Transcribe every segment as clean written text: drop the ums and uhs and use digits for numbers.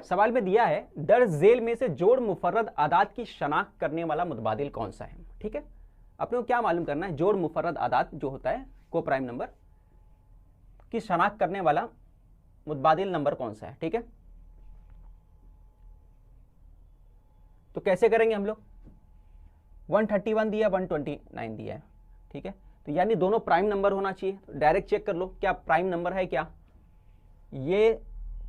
सवाल में दिया है दर्ज झेल में से जोड़ मुफर्रद आदात की शनाख्त करने वाला मुतबादिल कौन सा है। ठीक है, अपने को क्या मालूम करना है, जोड़ मुफर्रद आदात जो होता है को प्राइम नंबर की शनाख्त करने वाला मुतबादिल नंबर कौन सा है। ठीक है, तो कैसे करेंगे हम लोग, 131 दिया 129 दिया है। ठीक है, तो यानी दोनों प्राइम नंबर होना चाहिए। तो डायरेक्ट चेक कर लो क्या प्राइम नंबर है क्या, ये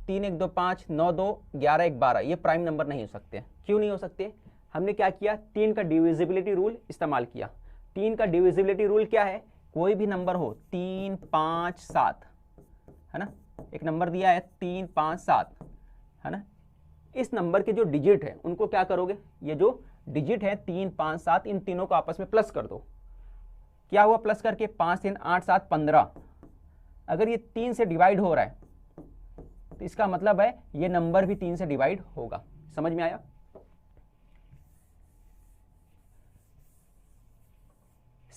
3 1 2 5 9 2 11 1 12 ये प्राइम नंबर नहीं हो सकते। क्यों नहीं हो सकते, हमने क्या किया, 3 का डिविजिबिलिटी रूल इस्तेमाल किया। 3 का डिविजिबिलिटी रूल क्या है, कोई भी नंबर हो 3 5 7 है ना, एक नंबर दिया है 3 5 7 है ना, इस नंबर के जो डिजिट है उनको क्या करोगे, ये जो डिजिट है 3 5 7 इन तीनों को आपस में प्लस कर दो। क्या हुआ प्लस करके, 5 3 8 7 15। अगर ये 3 से डिवाइड हो रहा है तो इसका मतलब है ये नंबर भी 3 से डिवाइड होगा। समझ में आया।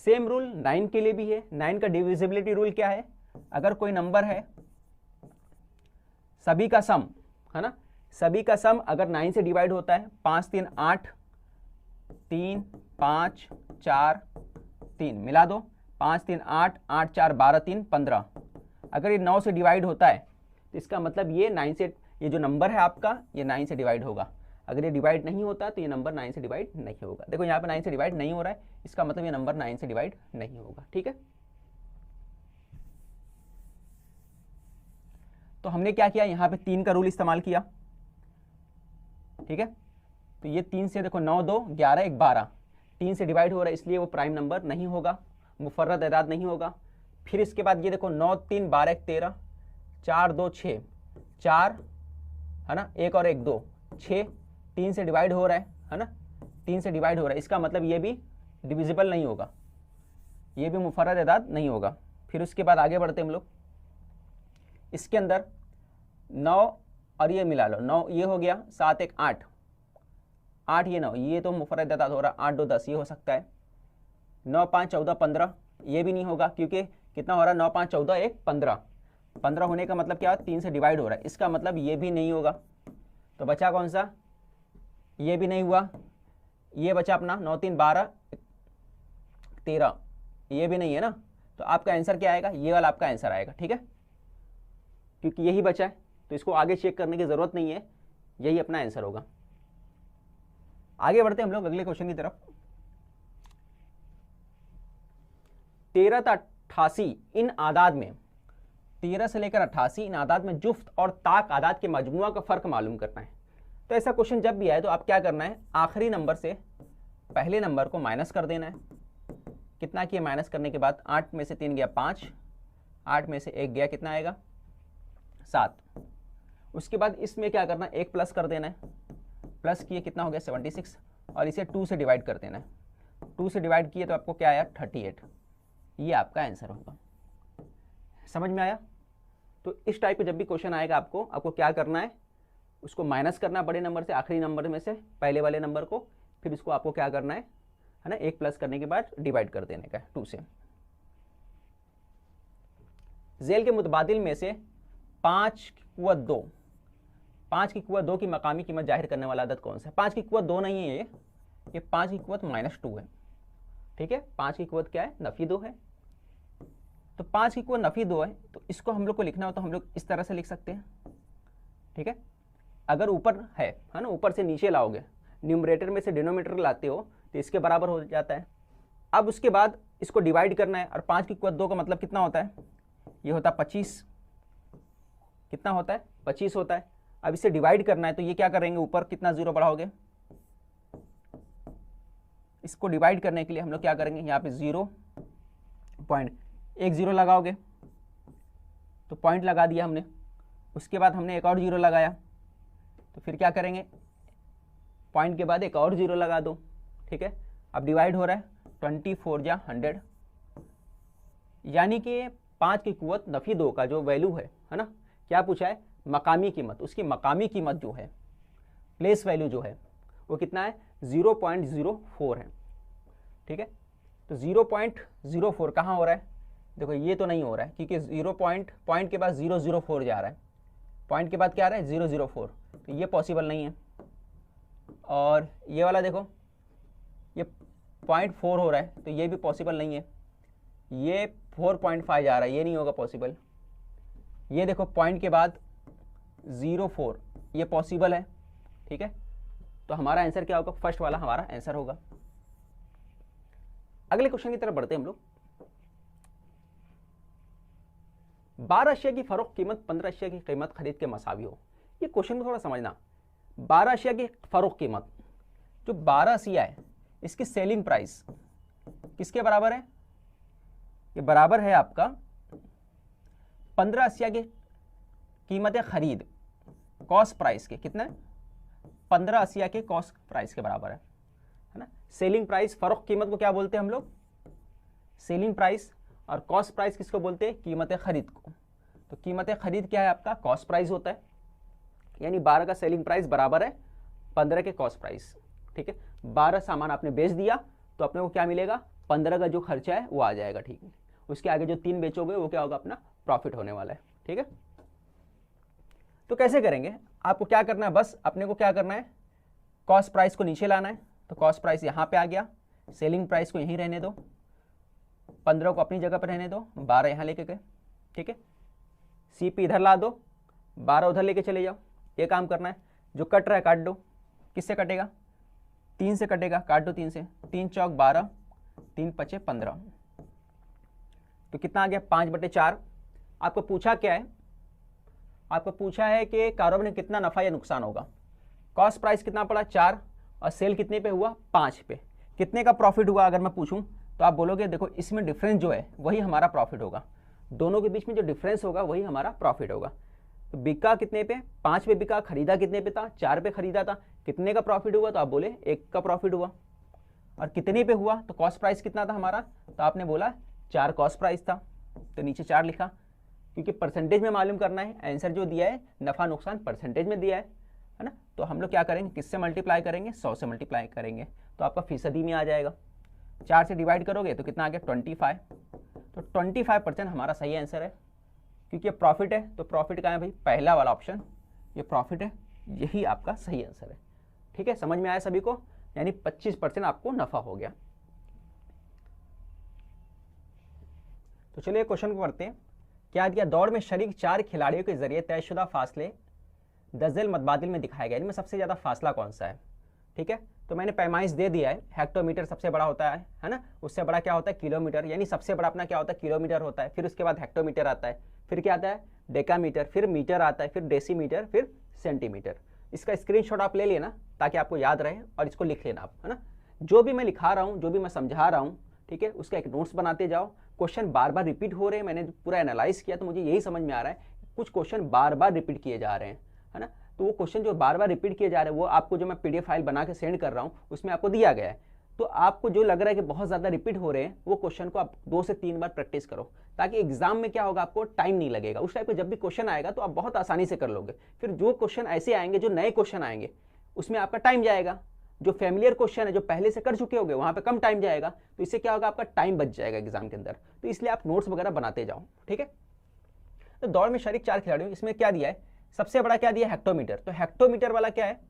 सेम रूल 9 के लिए भी है। 9 का डिविजिबिलिटी रूल क्या है, अगर कोई नंबर है सभी का सम है ना, सभी का सम अगर 9 से डिवाइड होता है, 5 3 8 3 5 4 3 मिला दो, 5 3 8 8 4 12 3 15। अगर ये 9 से डिवाइड होता है तो इसका मतलब ये 9 से, ये जो नंबर है आपका ये 9 से डिवाइड होगा। अगर ये डिवाइड नहीं होता तो ये नंबर 9 से डिवाइड नहीं होगा। देखो यहाँ पे 9 से डिवाइड नहीं हो रहा है, इसका मतलब ये नंबर 9 से डिवाइड नहीं होगा। ठीक है, तो हमने क्या किया, यहाँ पे 3 का रूल इस्तेमाल किया। ठीक है, तो ये 3 से देखो 9 2 11 1 12 3 से डिवाइड हो रहा है, इसलिए वो प्राइम नंबर नहीं होगा, मुफर्रद एदाद नहीं होगा। फिर इसके बाद ये देखो 9 3 12 1 13 4 2 6 4 है ना, 1 और 1 2 6 3 से डिवाइड हो रहा है ना, 3 से डिवाइड हो रहा है, इसका मतलब ये भी डिविजिबल नहीं होगा, ये भी मुफर्रद एदाद नहीं होगा। फिर उसके बाद आगे बढ़ते हम लोग, इसके अंदर 9 और ये मिला लो, 9 ये हो गया, 7 1 8 8 ये 9 ये तो मुफर्रद एदाद हो रहा, 8 2 10 ये हो सकता है, 9 5 14 15 ये भी नहीं होगा, क्योंकि कितना हो रहा है, 9 5 14 1 15 15 होने का मतलब क्या, 3 से डिवाइड हो रहा है, इसका मतलब ये भी नहीं होगा। तो बचा कौन सा, ये भी नहीं हुआ, ये बचा अपना 9 3 12 13 ये भी नहीं है ना, तो आपका आंसर क्या आएगा, ये वाला आपका आंसर आएगा। ठीक है, क्योंकि यही बचा है तो इसको आगे चेक करने की जरूरत नहीं है, यही अपना आंसर होगा। आगे बढ़ते हम लोग अगले क्वेश्चन की तरफ। 13 से 88 इन आदाद में, 13 से लेकर 88 इन आदाद में जुफ्त और ताक आदाद के मजमुआ का फर्क मालूम करना है। तो ऐसा क्वेश्चन जब भी आए तो आप क्या करना है, आखिरी नंबर से पहले नंबर को माइनस कर देना है। कितना किया, माइनस करने के बाद 8 में से 3 गया 5, 8 में से 1 गया, कितना आएगा 7। उसके बाद इसमें क्या करना है, 1 प्लस कर देना है, प्लस किए कितना हो गया 76, और इसे 2 से डिवाइड कर देना है। 2 से डिवाइड किए तो आपको क्या आया 38, ये आपका आंसर होगा। समझ में आया। तो इस टाइप का जब भी क्वेश्चन आएगा आपको क्या करना है, उसको माइनस करना बड़े नंबर से, आखिरी नंबर में से पहले वाले नंबर को, फिर इसको आपको क्या करना है ना, 1 प्लस करने के बाद डिवाइड कर देने का 2 से। झेल के मुतबादिल में से 5 की कुव्वत 2, 5 की कुव्वत 2 की मकामी कीमत जाहिर करने वाला अदद कौन सा है। 5 की कुव्वत 2 नहीं है, ये 5 की कुव्वत -2 है। ठीक है, 5 की कुव्वत क्या है, नफी 2 है। तो 5 की कुव्वत नफी 2 है, तो इसको हम लोग को लिखना हो तो हम लोग इस तरह से लिख सकते हैं। ठीक है, अगर ऊपर है ना, ऊपर से नीचे लाओगे, न्यूमरेटर में से डिनोमिनेटर लाते हो तो इसके बराबर हो जाता है। अब उसके बाद इसको डिवाइड करना है, और 5 की कुव्वत 2 का मतलब कितना होता है, ये होता है 25। कितना होता है 25 होता है। अब इसे डिवाइड करना है तो ये क्या करेंगे, ऊपर कितना जीरो बढ़ाओगे, इसको डिवाइड करने के लिए हम लोग क्या करेंगे, यहाँ पे 0.10 लगाओगे, तो पॉइंट लगा दिया हमने। उसके बाद हमने एक और 0 लगाया, तो फिर क्या करेंगे, पॉइंट के बाद एक और 0 लगा दो। ठीक है, अब डिवाइड हो रहा है, 24 जा 100, यानी कि 5 की कुव्वत नफी 2 का जो वैल्यू है ना, क्या पूछा है, मकामी कीमत, उसकी मकामी कीमत जो है, प्लेस वैल्यू जो है वो कितना है, 0.04 है। ठीक है, तो 0.04 कहाँ हो रहा है, देखो ये तो नहीं हो रहा है, क्योंकि पॉइंट के बाद 004 जा रहा है, पॉइंट के बाद क्या आ रहा है 004, तो तो ये पॉसिबल नहीं है। और ये वाला देखो ये 0.4 हो रहा है, तो ये भी पॉसिबल नहीं है। ये 4.5 जा रहा है, ये नहीं होगा पॉसिबल। ये देखो पॉइंट के बाद 0.4, ये पॉसिबल है। ठीक है, तो हमारा आंसर क्या होगा? फर्स्ट वाला हमारा आंसर होगा। अगले क्वेश्चन की तरफ बढ़ते हैं हम लोग। 12 अशिया की फरोख्त कीमत 15 अशिया की कीमत खरीद के मसावी हो। ये क्वेश्चन को थोड़ा समझना। 12 अशिया की फरोख्त कीमत, जो 12 अशिया है इसकी सेलिंग प्राइस किसके बराबर है? ये बराबर है आपका 15 अशिया की कीमत खरीद कॉस्ट प्राइस के। कितना है? 15 अशिया के कॉस्ट प्राइस के बराबर है ना। सेलिंग प्राइस, फरोख्त कीमत को क्या बोलते हैं हम लोग? Selling price. और कॉस्ट प्राइस किसको बोलते हैं? कीमत खरीद को। तो कीमत खरीद क्या है आपका? कॉस्ट प्राइस होता है। यानी 12 का सेलिंग प्राइस बराबर है 15 के कॉस्ट प्राइस। ठीक है, 12 सामान आपने बेच दिया तो अपने को क्या मिलेगा? 15 का जो खर्चा है वो आ जाएगा। ठीक है, उसके आगे जो 3 बेचोगे वो क्या होगा? अपना प्रॉफिट होने वाला है। ठीक है, तो कैसे करेंगे? आपको क्या करना है? बस अपने को क्या करना है? कॉस्ट प्राइस को नीचे लाना है। तो कॉस्ट प्राइस यहाँ पे आ गया, सेलिंग प्राइस को यहीं रहने दो, 15 को अपनी जगह पर रहने दो, 12 यहाँ लेके गए। ठीक है, सीपी इधर ला दो, 12 उधर लेके चले जाओ। ये काम करना है। जो कट रहा है काट दो। किससे कटेगा? 3 से कटेगा, काट दो 3 से। 3 चौक 12, 3 पचे 15। तो कितना आ गया? 5/4। आपको पूछा क्या है? आपको पूछा है कि कारोबार में कितना नफा या नुकसान होगा। कॉस्ट प्राइस कितना पड़ा? 4, और सेल कितने पे हुआ? 5 पे। कितने का प्रॉफिट हुआ अगर मैं पूछूं तो आप बोलोगे देखो इसमें डिफरेंस जो है वही हमारा प्रॉफिट होगा। दोनों के बीच में जो डिफरेंस होगा वही हमारा प्रॉफिट होगा। तो बिका कितने पे? 5 पे बिका। खरीदा कितने पे था? 4 पे खरीदा था। कितने का प्रॉफिट हुआ? तो आप बोले 1 का प्रॉफिट हुआ। और कितने पे हुआ? तो कॉस्ट प्राइस कितना था हमारा? तो आपने बोला 4 कॉस्ट प्राइस था, तो नीचे 4 लिखा, क्योंकि परसेंटेज में मालूम करना है। आंसर जो दिया है नफा नुकसान परसेंटेज में दिया है ना। तो हम लोग क्या करेंगे? किससे मल्टीप्लाई करेंगे? 100 से मल्टीप्लाई करेंगे, तो आपका फीसदी में आ जाएगा। 4 से डिवाइड करोगे तो कितना आ गया? 25। तो 25% हमारा सही आंसर है, क्योंकि ये प्रॉफिट है। तो प्रॉफिट का है भाई? पहला वाला ऑप्शन, ये प्रॉफिट है, यही आपका सही आंसर है। ठीक है, समझ में आया सभी को? यानी 25% आपको नफा हो गया। तो चलिए क्वेश्चन को करते हैं। क्या दिया? दौड़ में शरीक 4 खिलाड़ियों के जरिए तयशुदा फासले दर्जल मतबादिल में दिखाया गया। इनमें सबसे ज्यादा फासला कौन सा है? ठीक है, तो मैंने पैमाइश दे दिया है। हेक्टोमीटर सबसे बड़ा होता है ना। उससे बड़ा क्या होता है? किलोमीटर। यानी सबसे बड़ा अपना क्या होता है? किलोमीटर होता है। फिर उसके बाद हेक्टोमीटर आता है, फिर क्या आता है? डेकामीटर, फिर मीटर आता है, फिर डेसीमीटर, फिर सेंटीमीटर। इसका स्क्रीनशॉट आप ले लेना ताकि आपको याद रहे, और इसको लिख लेना आप, है ना। जो भी मैं लिखा रहा हूँ, जो भी मैं समझा रहा हूँ, ठीक है, उसका एक नोट्स बनाते जाओ। क्वेश्चन बार बार रिपीट हो रहे हैं। मैंने पूरा एनालाइज किया तो मुझे यही समझ में आ रहा है कुछ क्वेश्चन बार बार रिपीट किए जा रहे हैं, है ना। तो वो क्वेश्चन जो बार बार रिपीट किए जा रहे हैं वो आपको जो मैं पीडीएफ फाइल बना के सेंड कर रहा हूँ उसमें आपको दिया गया है। तो आपको जो लग रहा है कि बहुत ज़्यादा रिपीट हो रहे हैं वो क्वेश्चन को आप 2 से 3 बार प्रैक्टिस करो, ताकि एग्जाम में क्या होगा? आपको टाइम नहीं लगेगा। उस टाइप का जब भी क्वेश्चन आएगा तो आप बहुत आसानी से कर लोगे। फिर जो क्वेश्चन ऐसे आएंगे, जो नए क्वेश्चन आएंगे, उसमें आपका टाइम जाएगा। जो फैमिलियर क्वेश्चन है, जो पहले से कर चुके होंगे, वहां पे कम टाइम जाएगा। तो इससे क्या होगा? आपका टाइम बच जाएगा एग्जाम के अंदर। तो इसलिए आप नोट्स वगैरह बनाते जाओ, ठीक है। तो दौड़ में शरीक 4 खिलाड़ियों, इसमें क्या दिया है? सबसे बड़ा क्या दिया? हेक्टोमीटर। तो हेक्टोमीटर वाला क्या है?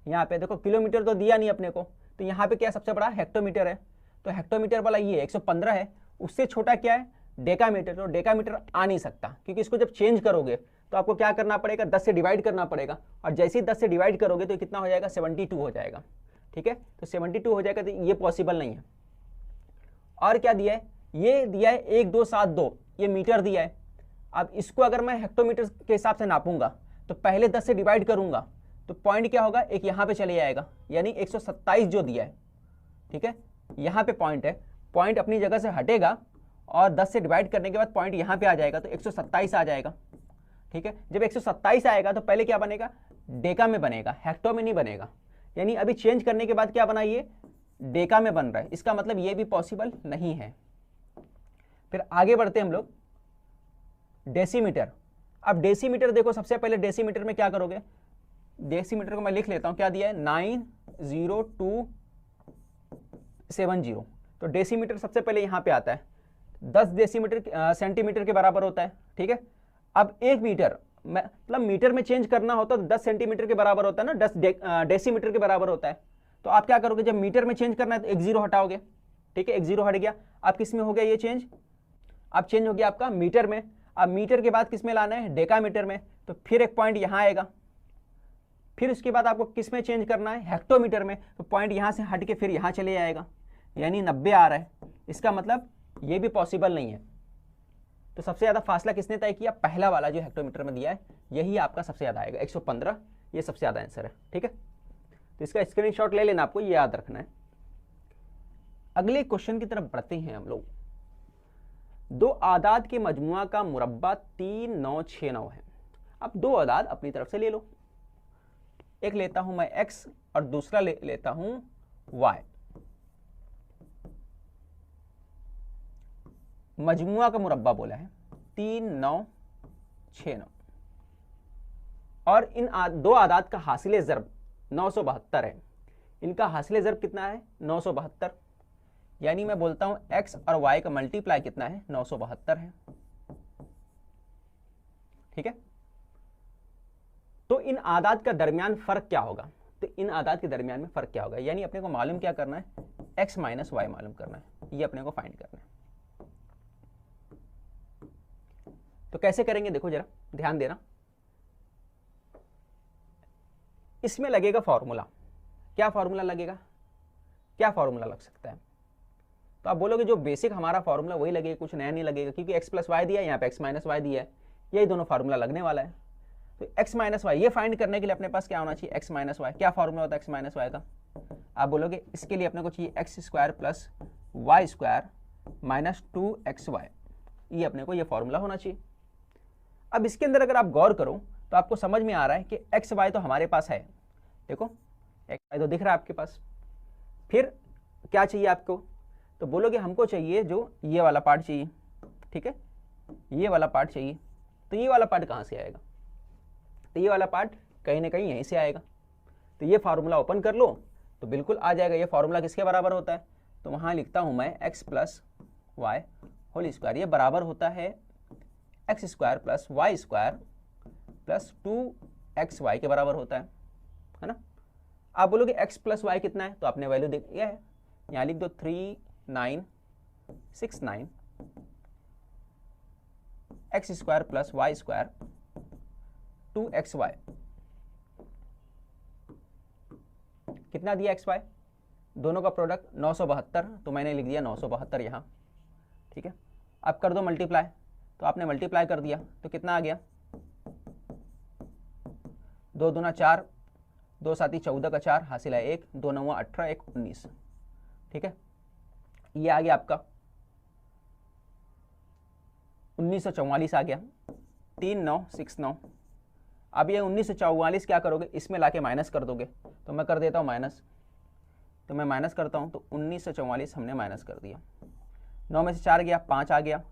यहाँ पे देखो, किलोमीटर तो दिया नहीं अपने को, तो यहाँ पे क्या सबसे बड़ा? हेक्टोमीटर है। तो हेक्टोमीटर वाला ये 115 है। उससे छोटा क्या है? डेकामीटर। तो डेकामीटर आ नहीं सकता, क्योंकि इसको जब चेंज करोगे तो आपको क्या करना पड़ेगा? 10 से डिवाइड करना पड़ेगा। और जैसे ही 10 से डिवाइड करोगे तो कितना हो जाएगा? 72 हो जाएगा, ठीक है। तो 72 हो जाएगा, तो ये पॉसिबल नहीं है। और क्या दिया है? ये दिया है 1272, ये मीटर दिया है। अब इसको अगर मैं हेक्टोमीटर के हिसाब से नापूंगा तो पहले 10 से डिवाइड करूंगा तो पॉइंट क्या होगा? एक यहाँ पे चले जाएगा, यानी 127 जो दिया है, ठीक है। यहाँ पे पॉइंट है, पॉइंट अपनी जगह से हटेगा और 10 से डिवाइड करने के बाद पॉइंट यहाँ पे आ जाएगा, तो 127 आ जाएगा, ठीक है। जब 127 आएगा तो पहले क्या बनेगा? डेका में बनेगा, हेक्टो में नहीं बनेगा। यानी अभी चेंज करने के बाद क्या बना? ये डेका में बन रहा है। इसका मतलब ये भी पॉसिबल नहीं है। फिर आगे बढ़ते हम लोग। डेसीमीटर। अब डेसीमीटर देखो, सबसे पहले डेसीमीटर में क्या करोगे? डेसीमीटर को मैं लिख लेता हूं, क्या दिया है? 90270। तो डेसीमीटर सबसे पहले यहां पे आता है। 10 डेसीमीटर सेंटीमीटर के बराबर होता है, ठीक है। अब 1 मीटर मतलब मीटर में चेंज करना होता तो 10 सेंटीमीटर के बराबर होता है ना, 10 डेसीमीटर के बराबर होता है। तो आप क्या करोगे, जब मीटर में चेंज करना है तो एक जीरो हटाओगे, ठीक है, एक जीरो हट गया। आप किस में हो गया ये चेंज, अब चेंज हो गया आपका मीटर में। अब मीटर के बाद किस में लाना है, डेकामीटर में, तो फिर एक पॉइंट यहां आएगा। फिर उसके बाद आपको किस में चेंज करना है, हेक्टोमीटर में, तो पॉइंट यहां से हट के फिर यहां चले जाएगा, यानी 90 आ रहा है। इसका मतलब ये भी पॉसिबल नहीं है। तो सबसे ज्यादा फासला किसने तय किया, पहला वाला जो हेक्टोमीटर में दिया है, यही आपका सबसे ज्यादा आएगा, 115, ये सबसे ज्यादा आंसर है, ठीक है। तो इसका स्क्रीनशॉट ले लेना, आपको ये याद रखना है। अगले क्वेश्चन की तरफ बढ़ते हैं हम लोग। दो आदाद के मजमुआ का मुरब्बा 3, 9, 6, 9 है। अब दो आदाद अपनी तरफ से ले लो, एक लेता हूं मैं x और दूसरा लेता हूं y। मजमुआ का मुरब्बा बोला है 3, 9, 6, 9, और इन दो आदाद का हासिल ज़र्ब 972 है। इनका हासिल ज़र्ब कितना है, 972, यानी मैं बोलता हूं x और y का मल्टीप्लाई कितना है, 972 है, ठीक है। तो इन आदाद का दरमियान फर्क क्या होगा, तो इन आदाद के दरमियान में फर्क क्या होगा, यानी अपने को मालूम क्या करना है, x माइनस वाई मालूम करना है, ये अपने को फाइंड करना है। तो कैसे करेंगे, देखो जरा ध्यान देना। इसमें लगेगा फॉर्मूला, क्या फॉर्मूला लगेगा, क्या फॉर्मूला लग सकता है, तो आप बोलोगे जो बेसिक हमारा फॉर्मूला वही लगेगा, कुछ नया नहीं लगेगा, क्योंकि x प्लस वाई दिया है, यहाँ पे x माइनस वाई दिया है, यही दोनों फार्मूला लगने वाला है। तो x माइनस वाई ये फाइंड करने के लिए अपने पास क्या होना चाहिए, x माइनस वाई, क्या फॉर्मूला होता है x माइनस वाई का, आप बोलोगे इसके लिए अपने को चाहिए x square plus y square minus 2xy, ये अपने को ये फॉर्मूला होना चाहिए। अब इसके अंदर अगर आप गौर करो तो आपको समझ में आ रहा है कि एक्स वाई तो हमारे पास है, देखो एक्स वाई तो दिख रहा है आपके पास। फिर क्या चाहिए आपको, तो बोलोगे हमको चाहिए जो ये वाला पार्ट चाहिए, ठीक है, ये वाला पार्ट चाहिए। तो ये वाला पार्ट कहाँ से आएगा, तो ये वाला पार्ट कहीं ना कहीं यहीं से आएगा। तो ये फार्मूला ओपन कर लो तो बिल्कुल आ जाएगा। ये फार्मूला किसके बराबर होता है, तो वहाँ लिखता हूँ मैं x plus y whole square, ये बराबर होता है x square plus y square plus 2xy के बराबर होता है ना। आप बोलोगे x प्लस वाई कितना है, तो आपने वैल्यू देख लिया है, यहाँ लिख दो 3969 x square plus y square 2xy, कितना दिया xy, दोनों का प्रोडक्ट 972, तो मैंने लिख दिया 972 यहाँ, ठीक है। अब कर दो मल्टीप्लाई, तो आपने मल्टीप्लाई कर दिया तो कितना आ गया, 2 दूना 4, 2 साथी 14 का 4 हासिल है 1, 2 9 18, 1 19, ठीक है। ये आ गया आपका 1944 आ गया, 3969। अब ये 1944 क्या करोगे, इसमें लाके माइनस कर दोगे, तो मैं कर देता हूँ माइनस, तो मैं माइनस करता हूँ, तो 1944 हमने माइनस कर दिया। 9 में से 4 गया 5 आ गया,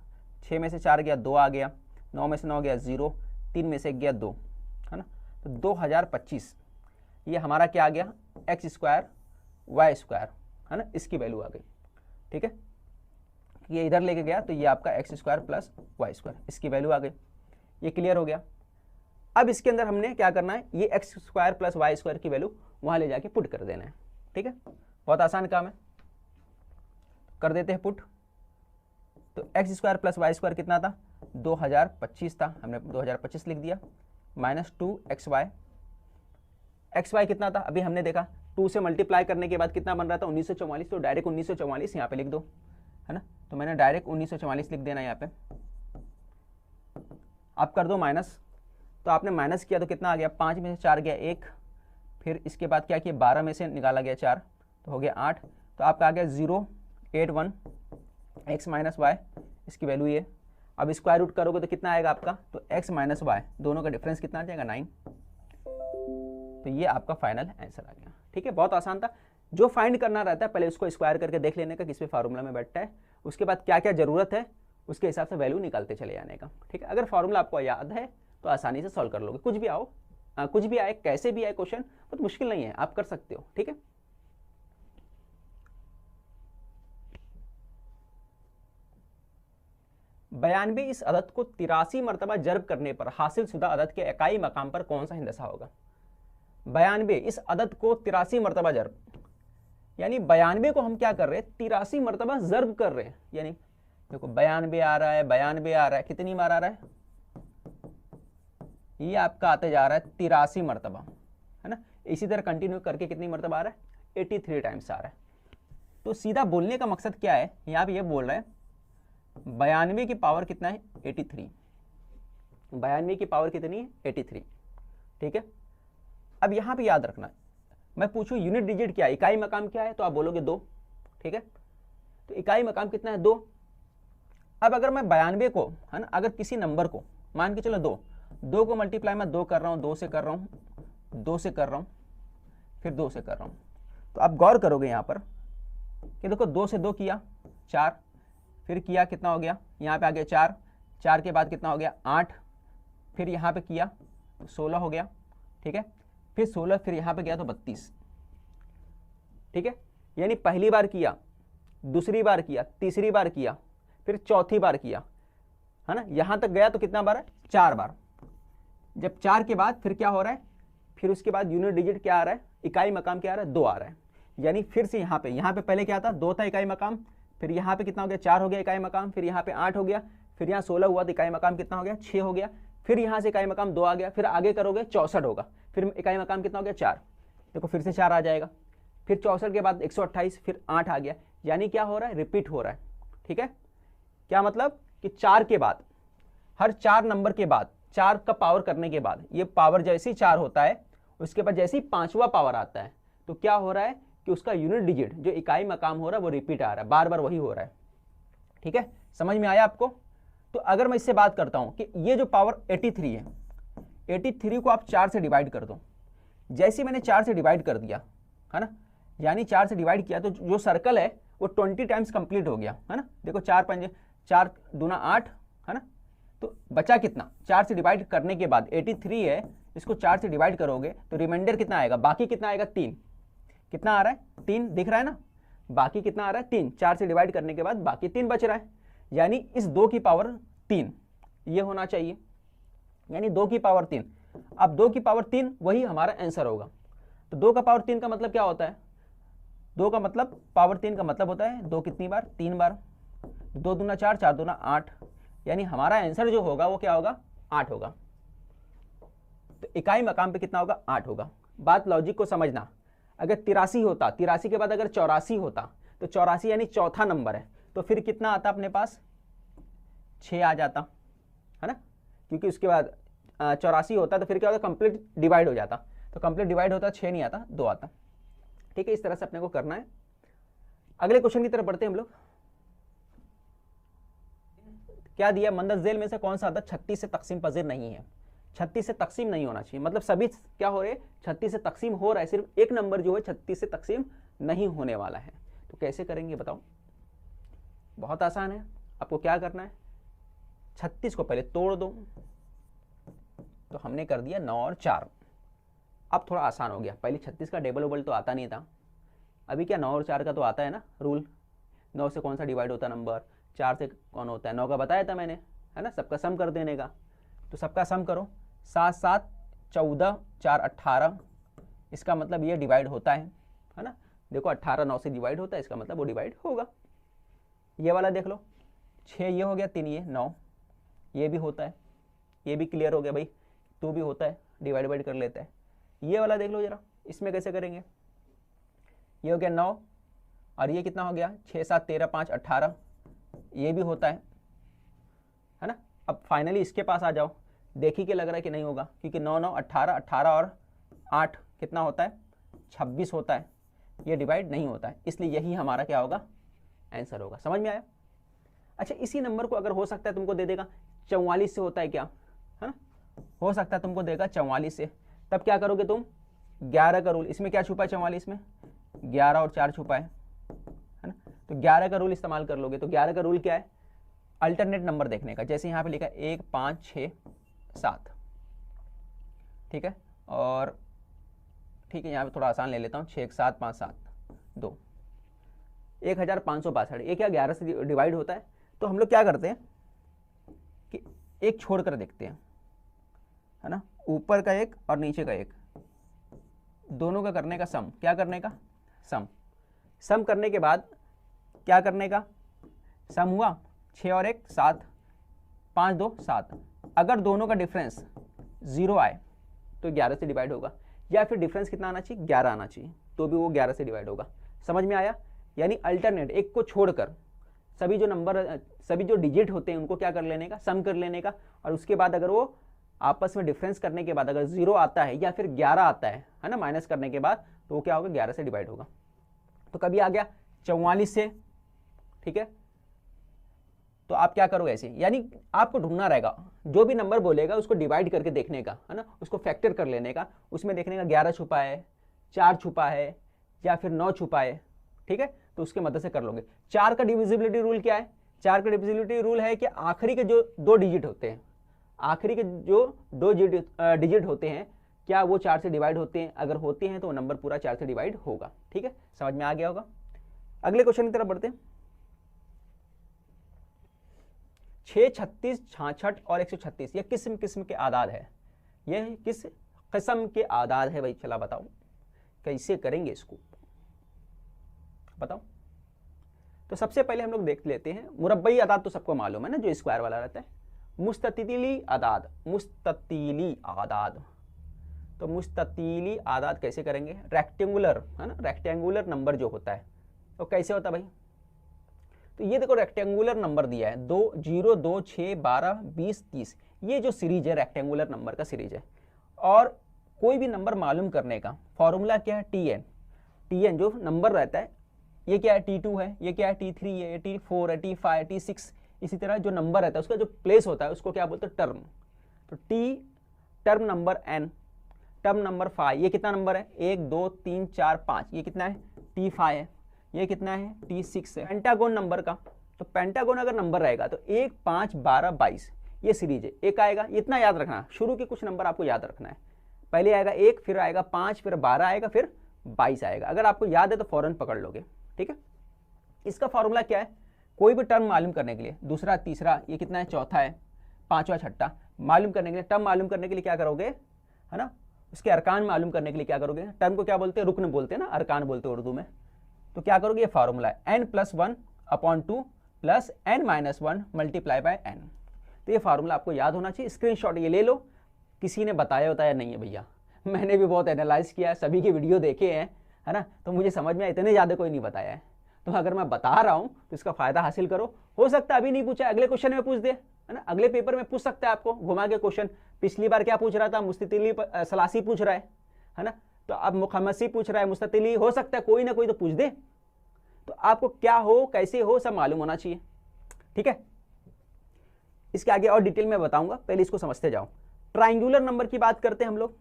6 में से 4 गया 2 आ गया, 9 में से 9 गया 0, 3 में से 1 गया 2, है ना। तो 2025 ये हमारा क्या आ गया, एक्स स्क्वायर वाई स्क्वायर, है ना, इसकी वैल्यू आ गई, ठीक है। ये इधर लेके गया तो ये आपका x square plus y square, इसकी वैल्यू आ गई। ये क्लियर हो गया। अब इसके अंदर हमने क्या करना है, ये x square plus y square की वैल्यू वहाँ ले जाके पुट कर देना है, ठीक है। बहुत आसान काम है, कर देते हैं पुट। तो x square plus y square कितना था, 2025 था, हमने 2025 लिख दिया, माइनस 2xy, xy कितना था अभी हमने देखा, 2 से मल्टीप्लाई करने के बाद कितना बन रहा था 1944, तो डायरेक्ट 1944 यहाँ पे लिख दो, है ना। तो मैंने डायरेक्ट 1944 लिख देना यहाँ पे। आप कर दो माइनस, तो आपने माइनस किया तो कितना आ गया, 5 में से 4 गया 1, फिर इसके बाद क्या किया 12 में से निकाला गया 4, तो हो गया 8, तो आपका आ गया 081 x माइनस वाई, इसकी वैल्यू ये। अब स्क्वायर रूट करोगे तो कितना आएगा आपका, तो x माइनस वाई, दोनों का डिफरेंस कितना आ जाएगा 9। तो ये आपका फाइनल आंसर आ गया, ठीक है। बहुत आसान था। जो फाइंड करना रहता है पहले उसको स्क्वायर करके देख लेने का किस पे फार्मूला में बैठता है, उसके बाद क्या क्या जरूरत है उसके हिसाब से वैल्यू निकालते चले जाने का, ठीक है। अगर फार्मूला आपको याद है तो आसानी से सॉल्व कर लोगे, कुछ भी आओ कुछ भी आए कैसे भी आए क्वेश्चन, बहुत मुश्किल नहीं है, आप कर सकते हो, ठीक है। 92 इस अदद को 83 मरतबा जर्ब करने पर हासिल शुदा अदद के इकाई मकाम पर कौन सा हिंदसा होगा? 92 इस अदद को 83 मरतबा जर्ब, यानी 92 को हम क्या कर रहे हैं? 83 मरतबा जर्ब कर रहे हैं। यानी देखो 92 आ रहा है, 92 आ रहा है, कितनी बार आ रहा है? ये आपका आते जा रहा है 83 मरतबा, है ना। इसी तरह कंटिन्यू करके कितनी मरतबा आ रहा है? 83 टाइम्स आ रहा है। तो सीधा बोलने का मकसद क्या है? यहाँ पे ये बोल रहा है 92 की पावर कितना है? 83। 92 की पावर कितनी है? 83। ठीक है। अब यहाँ पे याद रखना, मैं पूछूं यूनिट डिजिट क्या है, इकाई मकाम क्या है, तो आप बोलोगे 2। ठीक है, तो इकाई मकाम कितना है? 2। अब अगर मैं 92 को, है ना, अगर किसी नंबर को मान के चलो 2 को मल्टीप्लाई मैं 2 कर रहा हूँ, 2 से कर रहा हूँ, 2 से कर रहा हूँ, फिर 2 से कर रहा हूँ, तो आप गौर करोगे यहाँ पर कि देखो 2 से 2 किया 4, फिर किया कितना हो गया? यहाँ पे आ गया 4, 4 के बाद कितना हो गया? 8, फिर यहाँ पे किया तो 16 हो गया। ठीक है, फिर 16, फिर यहाँ पे गया तो 32। ठीक है, यानी पहली बार किया, दूसरी बार किया, तीसरी बार किया, फिर चौथी बार किया, है ना। यहाँ तक गया तो कितना बार है? 4 बार। जब 4 के बाद फिर क्या हो रहा है? फिर उसके बाद यूनिट डिजिट क्या आ रहा है? इकाई मकाम क्या आ रहा है? 2 आ रहा है। यानी फिर से यहाँ पे पहले क्या था? 2 था इकाई मकाम, फिर यहाँ पे कितना हो गया? 4 हो गया इकाई मकाम, फिर यहाँ पे 8 हो गया, फिर यहाँ 16 हुआ तो इकाई मकाम कितना हो गया? 6 हो गया, फिर यहाँ से इकाई मकाम 2 आ गया, फिर आगे करोगे 64 होगा, फिर इकाई मकाम कितना हो गया? 4। देखो फिर से 4 आ जाएगा, फिर 64 के बाद 128, फिर 8 आ गया। यानी क्या हो रहा है? रिपीट हो रहा है। ठीक है, क्या मतलब कि 4 के बाद, हर 4 नंबर के बाद, 4 का पावर करने के बाद, ये पावर जैसे ही 4 होता है उसके बाद जैसे ही 5वां पावर आता है तो क्या हो रहा है कि उसका यूनिट डिजिट जो इकाई मकाम हो रहा है वो रिपीट आ रहा है, बार बार वही हो रहा है। ठीक है, समझ में आया आपको? तो अगर मैं इससे बात करता हूं कि ये जो पावर 83 है, 83 को आप 4 से डिवाइड कर दो। जैसे मैंने 4 से डिवाइड कर दिया, है ना, यानी 4 से डिवाइड किया तो जो सर्कल है वो 20 टाइम्स कंप्लीट हो गया, है ना। देखो 4 दूना 8, है ना, तो बचा कितना? 4 से डिवाइड करने के बाद 83 है, इसको 4 से डिवाइड करोगे तो रिमाइंडर कितना आएगा? बाकी कितना आएगा? 3। कितना आ रहा है? 3 दिख रहा है ना। बाकी कितना आ रहा है? 3। 4 से डिवाइड करने के बाद बाकी 3 बच रहा है, यानी इस 2 की पावर 3 ये होना चाहिए, यानी 2 की पावर 3। अब 2 की पावर 3 वही हमारा आंसर होगा। तो 2 का पावर 3 का मतलब क्या होता है? 2 का मतलब पावर 3 का मतलब होता है 2 कितनी बार? 3 बार। 2 दूना 4, 4 दूना 8, यानी हमारा आंसर जो होगा वो क्या होगा? 8 होगा। तो इकाई मकाम पे कितना होगा? 8 होगा। बात लॉजिक को समझना, अगर 83 होता, 83 के बाद अगर 84 होता तो 84 यानी चौथा नंबर है, तो फिर कितना आता अपने पास? 6 आ जाता, है ना, क्योंकि उसके बाद 84 होता तो फिर क्या होता? कंप्लीट डिवाइड हो जाता, तो कंप्लीट डिवाइड होता 6 नहीं आता, 2 आता। ठीक है, इस तरह से अपने को करना है। अगले क्वेश्चन की तरफ बढ़ते हैं हम लोग। क्या दिया? मंदस झेल में से कौन सा अदद 36 से तकसीम पजीर नहीं है? 36 से तकसीम नहीं होना चाहिए, मतलब सभी क्या हो रहे हैं? 36 से तकसीम हो रहा है, सिर्फ एक नंबर जो है 36 से तकसीम नहीं होने वाला है। तो कैसे करेंगे बताओ? बहुत आसान है, आपको क्या करना है? 36 को पहले तोड़ दो, तो हमने कर दिया 9 और 4। अब थोड़ा आसान हो गया, पहले 36 का डबल ओबल तो आता नहीं था, अभी क्या 9 और 4 का तो आता है ना रूल। 9 से कौन सा डिवाइड होता है नंबर? 4 से कौन होता है? 9 का बताया था मैंने, है ना, सबका सम कर देने का। तो सबका सम करो, 7 7 14, 4 18, इसका मतलब ये डिवाइड होता है ना। देखो 18 9 से डिवाइड होता है, इसका मतलब वो डिवाइड होगा। ये वाला देख लो, 6 ये हो गया, 3 ये 9, ये भी होता है, ये भी क्लियर हो गया भाई, 2 भी होता है, डिवाइड कर लेता है। ये वाला देख लो जरा, इसमें कैसे करेंगे? ये हो गया 9 और ये कितना हो गया? 6 7 13 5 18, ये भी होता है ना। अब फाइनली इसके पास आ जाओ, देखिए कि लग रहा है कि नहीं होगा, क्योंकि 9 9 18, 18 और 8 कितना होता है? 26 होता है, ये डिवाइड नहीं होता है, इसलिए यही हमारा क्या होगा? आंसर होगा। समझ में आया? अच्छा, इसी नंबर को अगर हो सकता है तुमको दे देगा 44 से, होता है क्या, है ना, हो सकता है तुमको देगा 44 से, तब क्या करोगे तुम? 11 का रूल, इसमें क्या छुपा है? 44 में 11 और 4 छुपा है ना, तो 11 का रूल इस्तेमाल कर लोगे। तो 11 का रूल क्या है? अल्टरनेट नंबर देखने का, जैसे यहाँ पे लिखा है 1 5 6 7, ठीक है, और ठीक है यहाँ पे थोड़ा आसान ले लेता हूँ, 6 1 7 5 7 2, 1562, ये क्या 11 से डिवाइड होता है। तो हम लोग क्या करते हैं, एक छोड़ कर देखते हैं, है ना, ऊपर का एक और नीचे का एक, दोनों का करने का सम, क्या करने का सम करने के बाद क्या करने का, सम हुआ 6 और 1 7, 5 2 7, अगर दोनों का डिफरेंस 0 आए तो 11 से डिवाइड होगा, या फिर डिफरेंस कितना आना चाहिए 11 आना चाहिए, तो भी वो 11 से डिवाइड होगा। समझ में आया? यानी अल्टरनेट एक को छोड़कर सभी जो डिजिट होते हैं उनको क्या कर लेने का, सम कर लेने का, और उसके बाद अगर वो आपस में डिफरेंस करने के बाद अगर 0 आता है या फिर 11 आता है ना, माइनस करने के बाद, तो वो क्या होगा 11 से डिवाइड होगा। तो कभी आ गया 44 से, ठीक है, तो आप क्या करोगे ऐसे, यानी आपको ढूंढना रहेगा, जो भी नंबर बोलेगा उसको डिवाइड करके देखने का, है ना, उसको फैक्टर कर लेने का, उसमें देखने का 11 छुपा है, 4 छुपा है, या फिर 9 छुपा है, ठीक है, तो उसके मदद से कर लोगे। 4 का डिविजिबिलिटी रूल क्या है? 4 का डिविजिबिलिटी रूल है कि आखिरी के जो 2 डिजिट होते हैं, आखिरी के जो 2 डिजिट होते हैं, क्या वो 4 से डिवाइड होते हैं? अगर होते हैं तो वो नंबर पूरा 4 से डिवाइड होगा। ठीक है, समझ में आ गया होगा। अगले क्वेश्चन की तरफ बढ़ते हैं। 6, 36, 66 और 136 ये किस किस्म के आदाद है? ये किस किस्म के आदाद है भाई? चला बताओ कैसे करेंगे इसको, बताओ। तो सबसे पहले हम लोग देख लेते हैं मुरब्बई आदाद, तो सबको मालूम है ना, जो स्क्वायर वाला रहता है। मुस्ततीली आदाद, मुस्ततीली आदाद, तो मुस्ततीली आदाद कैसे करेंगे? रेक्टेंगुलर, है ना, रेक्टेंगुलर नंबर जो होता है तो कैसे होता है भाई? तो ये देखो रेक्टेंगुलर नंबर दिया है 2 0 2 6 12 20 30, ये जो सीरीज है रेक्टेंगुलर नंबर का सीरीज है। और कोई भी नंबर मालूम करने का फॉर्मूला क्या है? टीएन। टीएन जो नंबर रहता है, ये क्या है? T2 है, ये क्या है? T3 है, ये T4 है, T5 T6, इसी तरह जो नंबर रहता है उसका जो प्लेस होता है उसको क्या बोलते हैं? टर्म। तो T term number n, term number 5, ये कितना नंबर है? 1 2 3 4 5, ये कितना है? T5 है, ये कितना है? T6 है। पेंटागोन नंबर का, तो पेंटागोन अगर नंबर रहेगा तो 1 5 12 22 ये सीरीज है, एक आएगा, इतना याद रखना, शुरू के कुछ नंबर आपको याद रखना है। पहले आएगा 1, फिर आएगा 5, फिर 12 आएगा, फिर 22 आएगा। अगर आपको याद है तो फौरन पकड़ लोगे। ठीक है, इसका फॉर्मूला क्या है? कोई भी टर्म मालूम करने के लिए, दूसरा तीसरा, ये कितना है? चौथा है, पांचवा छठा मालूम करने के लिए, टर्म मालूम करने के लिए क्या करोगे, है ना, उसके अरकान मालूम करने के लिए क्या करोगे? टर्म को क्या बोलते हैं? रुकन बोलते हैं ना, अरकान बोलते हैं उर्दू में। तो क्या करोगे? ये फार्मूला है n+1/2 plus n-1 multiply by n। तो ये फार्मूला आपको याद होना चाहिए, स्क्रीनशॉट ये ले लो। किसी ने बताया नहीं है भैया, मैंने भी बहुत एनालाइज किया है, सभी की वीडियो देखे हैं, है ना, तो मुझे समझ में इतने ज़्यादा कोई नहीं बताया है। तो अगर मैं बता रहा हूँ तो इसका फायदा हासिल करो। हो सकता है अभी नहीं पूछा, अगले क्वेश्चन में पूछ दे, है ना, अगले पेपर में पूछ सकता है आपको घुमा के क्वेश्चन। पिछली बार क्या पूछ रहा था? मुस्ततिली सलासी पूछ रहा है ना, तो अब मुखम्मसी पूछ रहा है, मुस्ततिली, हो सकता है कोई ना कोई तो पूछ दे। तो आपको क्या हो, कैसे हो, सब मालूम होना चाहिए। ठीक है, इसके आगे और डिटेल में बताऊंगा, पहले इसको समझते जाओ। ट्राइंगुलर नंबर की बात करते हैं हम लोग।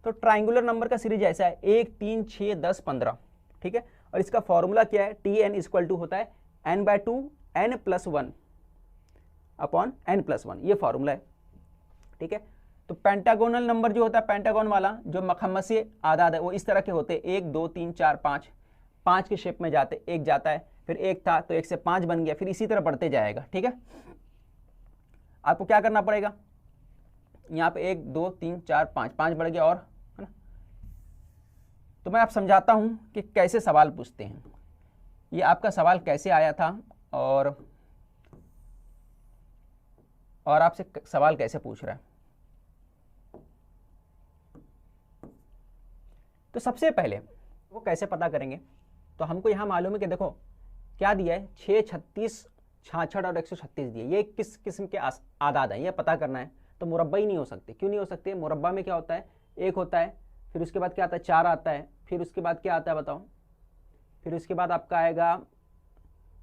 तो ट्राइंगुलर नंबर का सीरीज ऐसा है 1 3 6 10 15। ठीक है, और इसका फॉर्मूला क्या है? Tn इक्वल टू होता है n/2 n+1 अपॉन n+1, ये फॉर्मूला है। ठीक है, तो पेंटागोनल नंबर जो होता है, पेंटागोन वाला जो मखम्मसी आदाद है, वो इस तरह के होते हैं 1 2 3 4 5, 5 के शेप में जाते, एक जाता है, फिर एक था तो 1 से 5 बन गया, फिर इसी तरह बढ़ते जाएगा। ठीक है, आपको क्या करना पड़ेगा? यहाँ पे 1 2 3 4 5 बढ़ गया, और है ना। तो मैं आप समझाता हूँ कि कैसे सवाल पूछते हैं, ये आपका सवाल कैसे आया था और आपसे सवाल कैसे पूछ रहा है। तो सबसे पहले वो कैसे पता करेंगे? तो हमको यहाँ मालूम है कि देखो क्या दिया है, 6 36 66 और 136 दिए, ये किस किस्म के आदाद हैं ये पता करना है। तो मुरब्बा ही नहीं हो सकते। क्यों नहीं हो सकते? मुरब्बा में क्या होता है? 1 होता है, फिर उसके बाद क्या आता है? 4 आता है, फिर उसके बाद क्या आता है बताओ? फिर उसके बाद आपका आएगा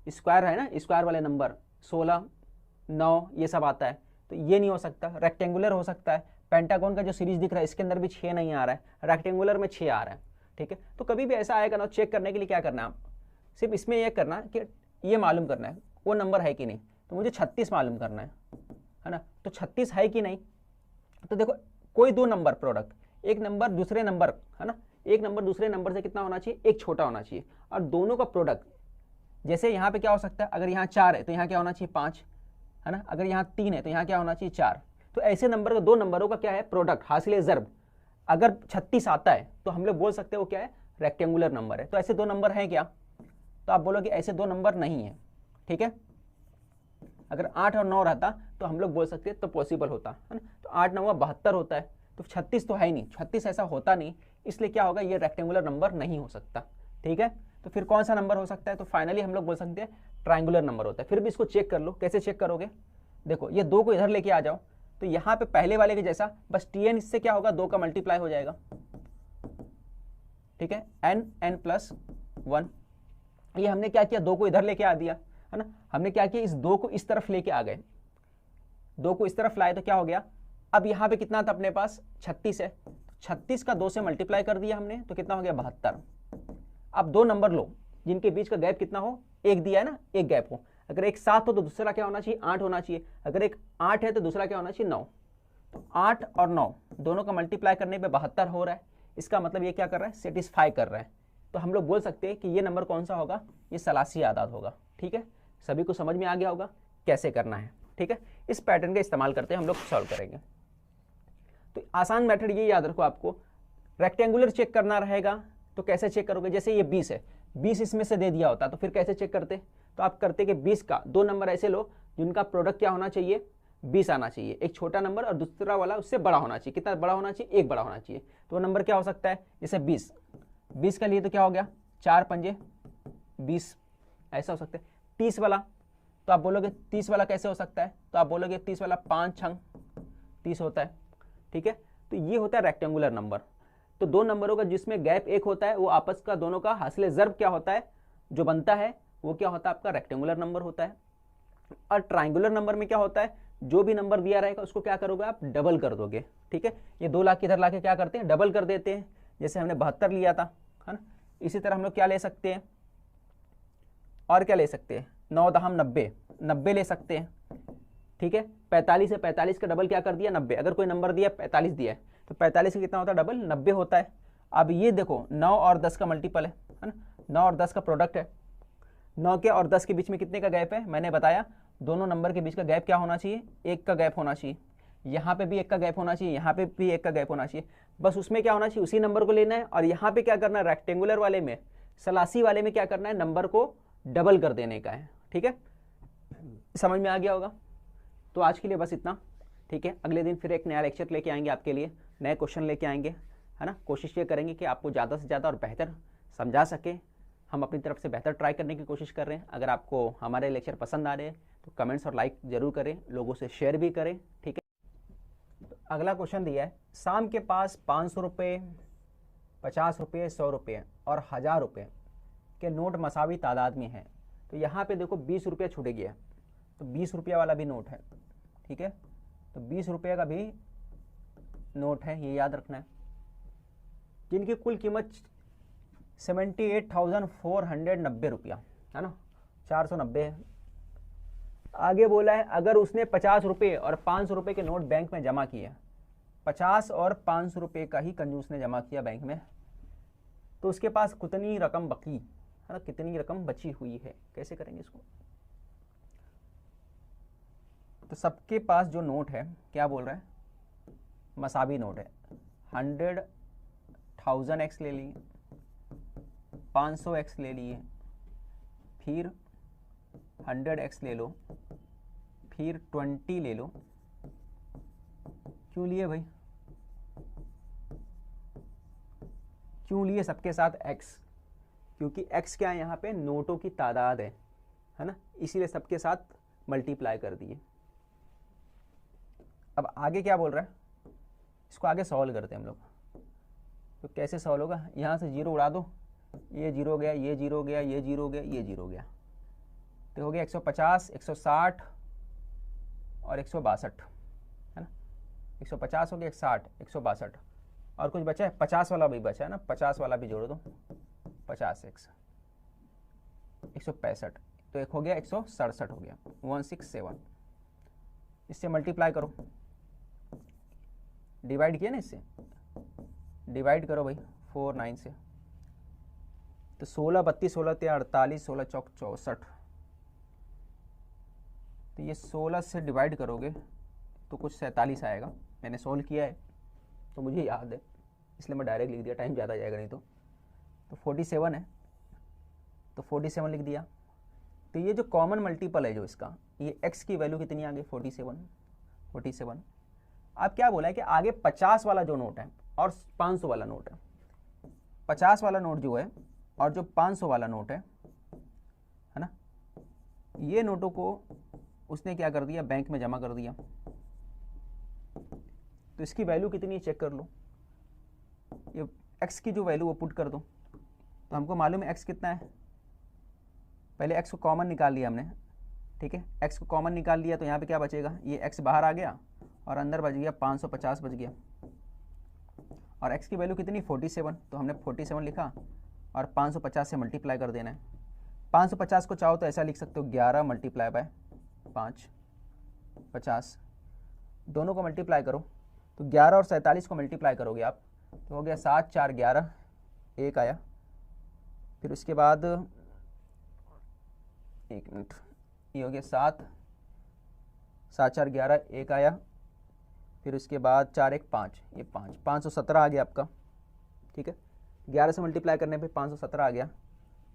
स्क्वायर, है ना, स्क्वायर वाले नंबर 16 9 ये सब आता है। तो ये नहीं हो सकता। रेक्टेंगुलर हो सकता है, पेंटागोन का जो सीरीज दिख रहा है इसके अंदर भी 6 नहीं आ रहा है, रेक्टेंगुलर में 6 आ रहा है। ठीक है, तो कभी भी ऐसा आएगा ना, चेक करने के लिए क्या करना है, आप सिर्फ इसमें यह करना कि ये मालूम करना है वो नंबर है कि नहीं। तो मुझे 36 मालूम करना है ना, तो 36 है कि नहीं। तो देखो कोई 2 नंबर प्रोडक्ट, एक नंबर दूसरे नंबर, है ना, एक नंबर दूसरे नंबर से कितना होना चाहिए? एक छोटा होना चाहिए। और दोनों का प्रोडक्ट, जैसे यहाँ पे क्या हो सकता है, अगर यहाँ 4 है तो यहाँ क्या होना चाहिए? 5, है ना। अगर यहाँ 3 है तो यहाँ क्या होना चाहिए 4। तो ऐसे नंबर का, दो नंबरों का क्या है प्रोडक्ट, हासिल ज़र्ब अगर 36 आता है तो हम लोग बोल सकते हैं वो क्या है, रेक्टेंगुलर नंबर है। तो ऐसे दो नंबर हैं क्या, तो आप बोलोगे ऐसे दो नंबर नहीं है, ठीक है। अगर 8 और 9 रहता तो हम लोग बोल सकते हैं तो पॉसिबल होता, है ना। तो 8 9 72 होता है, तो 36 तो है ही नहीं, 36 ऐसा होता नहीं, इसलिए क्या होगा, ये रेक्टेंगुलर नंबर नहीं हो सकता, ठीक है। तो फिर कौन सा नंबर हो सकता है, तो फाइनली हम लोग बोल सकते हैं ट्राइंगुलर नंबर होता है। फिर भी इसको चेक कर लो, कैसे चेक करोगे, देखो ये 2 को इधर लेके आ जाओ, तो यहाँ पे पहले वाले के जैसा बस tn इससे क्या होगा 2 का मल्टीप्लाई हो जाएगा, ठीक है, n प्लस 1। ये हमने क्या किया, 2 को इधर लेके आ दिया, है ना। हमने क्या किया, इस 2 को इस तरफ लेके आ गए, 2 को इस तरफ लाए तो क्या हो गया, अब यहाँ पे कितना था अपने पास 36 है, 36 का 2 से मल्टीप्लाई कर दिया हमने तो कितना हो गया 72। अब दो नंबर लो जिनके बीच का गैप कितना हो, एक दिया है ना, एक गैप हो। अगर एक 7 हो तो दूसरा क्या होना चाहिए 8 होना चाहिए, अगर एक 8 है तो दूसरा क्या होना चाहिए 9। तो 8 और 9 दोनों का मल्टीप्लाई करने पे 72 हो रहा है, इसका मतलब ये क्या कर रहा है, सेटिस्फाई कर रहा है। तो हम लोग बोल सकते हैं कि ये नंबर कौन सा होगा, ये सलासी आदाद होगा, ठीक है। सभी को समझ में आ गया होगा कैसे करना है, ठीक है। इस पैटर्न का इस्तेमाल करते हैं हम लोग सॉल्व करेंगे। तो आसान मेथड ये याद रखो आपको, रेक्टेंगुलर चेक करना रहेगा तो कैसे चेक करोगे, जैसे ये 20 है, 20 इसमें से दे दिया होता तो फिर कैसे चेक करते, तो आप करते कि 20 का दो नंबर ऐसे लो जिनका प्रोडक्ट क्या होना चाहिए 20 आना चाहिए, एक छोटा नंबर और दूसरा वाला उससे बड़ा होना चाहिए। कितना बड़ा होना चाहिए, एक बड़ा होना चाहिए। तो वो नंबर क्या हो सकता है, जैसे 20 का लिए तो क्या हो गया 4 पंजे 20, ऐसा हो सकता है। 30 वाला, तो आप बोलोगे 30 वाला कैसे हो सकता है, तो आप बोलोगे 30 वाला 5 छंग 30 होता है, ठीक है। तो ये होता है रेक्टेंगुलर नंबर। तो दो नंबरों का जिसमें गैप एक होता है वो आपस का दोनों का हासिल ज़र्ब क्या होता है जो बनता है वो क्या होता है आपका रेक्टेंगुलर नंबर होता है। और ट्राइंगुलर नंबर में क्या होता है, जो भी नंबर दिया रहेगा उसको क्या करोगे आप डबल कर दोगे, ठीक है। ये 2 लाख इधर लाके क्या करते हैं डबल कर देते हैं, जैसे हमने 72 लिया था, है ना। इसी तरह हम लोग क्या ले सकते हैं, और क्या ले सकते हैं 9 दहम 90 ले सकते हैं, ठीक है। 45 है, 45 का डबल क्या कर दिया 90। अगर कोई नंबर दिया 45 दिया है तो 45 का कितना होता है डबल 90 होता है। अब ये देखो 9 और 10 का मल्टीपल है ना, 9 और 10 का प्रोडक्ट है। 9 के और 10 के बीच में कितने का गैप है, मैंने बताया दोनों नंबर के बीच का गैप क्या होना चाहिए, 1 का गैप होना चाहिए। यहाँ पे भी 1 का गैप होना चाहिए, यहाँ पे भी 1 का गैप होना चाहिए। बस उसमें क्या होना चाहिए, उसी नंबर को लेना है। और यहाँ पे क्या करना है, रेक्टेंगुलर वाले में, सलासी वाले में क्या करना है, नंबर को डबल कर देने का है, ठीक है। समझ में आ गया होगा। तो आज के लिए बस इतना, ठीक है। अगले दिन फिर एक नया लेक्चर लेके आएंगे आपके लिए, नए क्वेश्चन लेके आएंगे, है ना। कोशिश ये करेंगे कि आपको ज़्यादा से ज़्यादा और बेहतर समझा सके। हम अपनी तरफ से बेहतर ट्राई करने की कोशिश कर रहे हैं। अगर आपको हमारे लेक्चर पसंद आ रहे हैं तो कमेंट्स और लाइक ज़रूर करें, लोगों से शेयर भी करें, ठीक है। तो अगला क्वेश्चन दिया है, शाम के पास 500 रुपये, 50 रुपये, 100 रुपये और 1000 रुपये के नोट मसावी तादाद में हैं। तो यहाँ पे देखो 20 रुपया छूट गया, तो 20 रुपया वाला भी नोट है, ठीक है। तो 20 रुपये का भी नोट है, ये याद रखना है, जिनकी कुल कीमत 78,490 रुपया है ना, 490 है। आगे बोला है अगर उसने 50 रुपये और 500 रुपये के नोट बैंक में जमा किए, 50 और 500 रुपये का ही कंजूस ने जमा किया बैंक में, तो उसके पास कितनी रकम बची है ना, कितनी रकम बची हुई है, कैसे करेंगे इसको। तो सबके पास जो नोट है क्या बोल रहा है, मसावी नोट है। 100,000 ले लिए, 500 ले लिए, फिर 100 ले लो, फिर 20 ले लो। क्यों लिए भाई, क्यों लिए सबके साथ x, क्योंकि x क्या है यहाँ पे नोटों की तादाद है ना, इसीलिए सबके साथ मल्टीप्लाई कर दिए। अब आगे क्या बोल रहा है, इसको आगे सॉल्व करते हैं हम लोग। तो कैसे सॉल्व होगा, यहाँ से 0 उड़ा दो, ये 0 गया, ये 0 गया, ये 0 गया, ये 0 गया, तो हो गया 150, 160 और 162, है ना। 150 हो गया, 160, 162 और कुछ बचा है, 50 वाला भी बचा है ना, 50 वाला भी जोड़ दो, 50 x 165, तो एक हो गया 167 हो गया, 167। इससे मल्टीप्लाई करो, डिवाइड किया ना, इससे डिवाइड करो भाई 4 9 से, तो 16 32 16 48 16 चौक 64, तो ये 16 से डिवाइड करोगे तो कुछ 47 आएगा। मैंने सॉल्व किया है तो मुझे याद है, इसलिए मैं डायरेक्ट लिख दिया, टाइम ज़्यादा जाएगा नहीं तो 47 है, तो 47 लिख दिया। तो ये जो कॉमन मल्टीपल है जो इसका, ये x की वैल्यू कितनी आ गई 47। अब क्या बोला है कि आगे 50 वाला जो नोट है और 500 वाला नोट है, 50 वाला नोट जो है और जो 500 वाला नोट है ना, ये नोटों को उसने क्या कर दिया, बैंक में जमा कर दिया। तो इसकी वैल्यू कितनी है चेक कर लो। ये x की जो वैल्यू वो पुट कर दो, तो हमको मालूम है x कितना है। पहले x को कॉमन निकाल लिया हमने, ठीक है, x को कॉमन निकाल लिया तो यहाँ पे क्या बचेगा, ये x बाहर आ गया और अंदर बच गया 550 बच गया। और x की वैल्यू कितनी 47, तो हमने 47 लिखा और 550 से मल्टीप्लाई कर देना है। 550 को चाहो तो ऐसा लिख सकते हो 11 मल्टीप्लाई बाय 5 50, दोनों को मल्टीप्लाई करो तो 11 और 47 को मल्टीप्लाई करोगे आप तो हो गया 7 4 11, 1 आया। फिर उसके बाद 1 मिनट, ये हो गया 7 7 4 11, 1 आया। फिर उसके बाद 4 1 5, ये 517 आ गया आपका, ठीक है। 11 से मल्टीप्लाई करने पे 517 आ गया।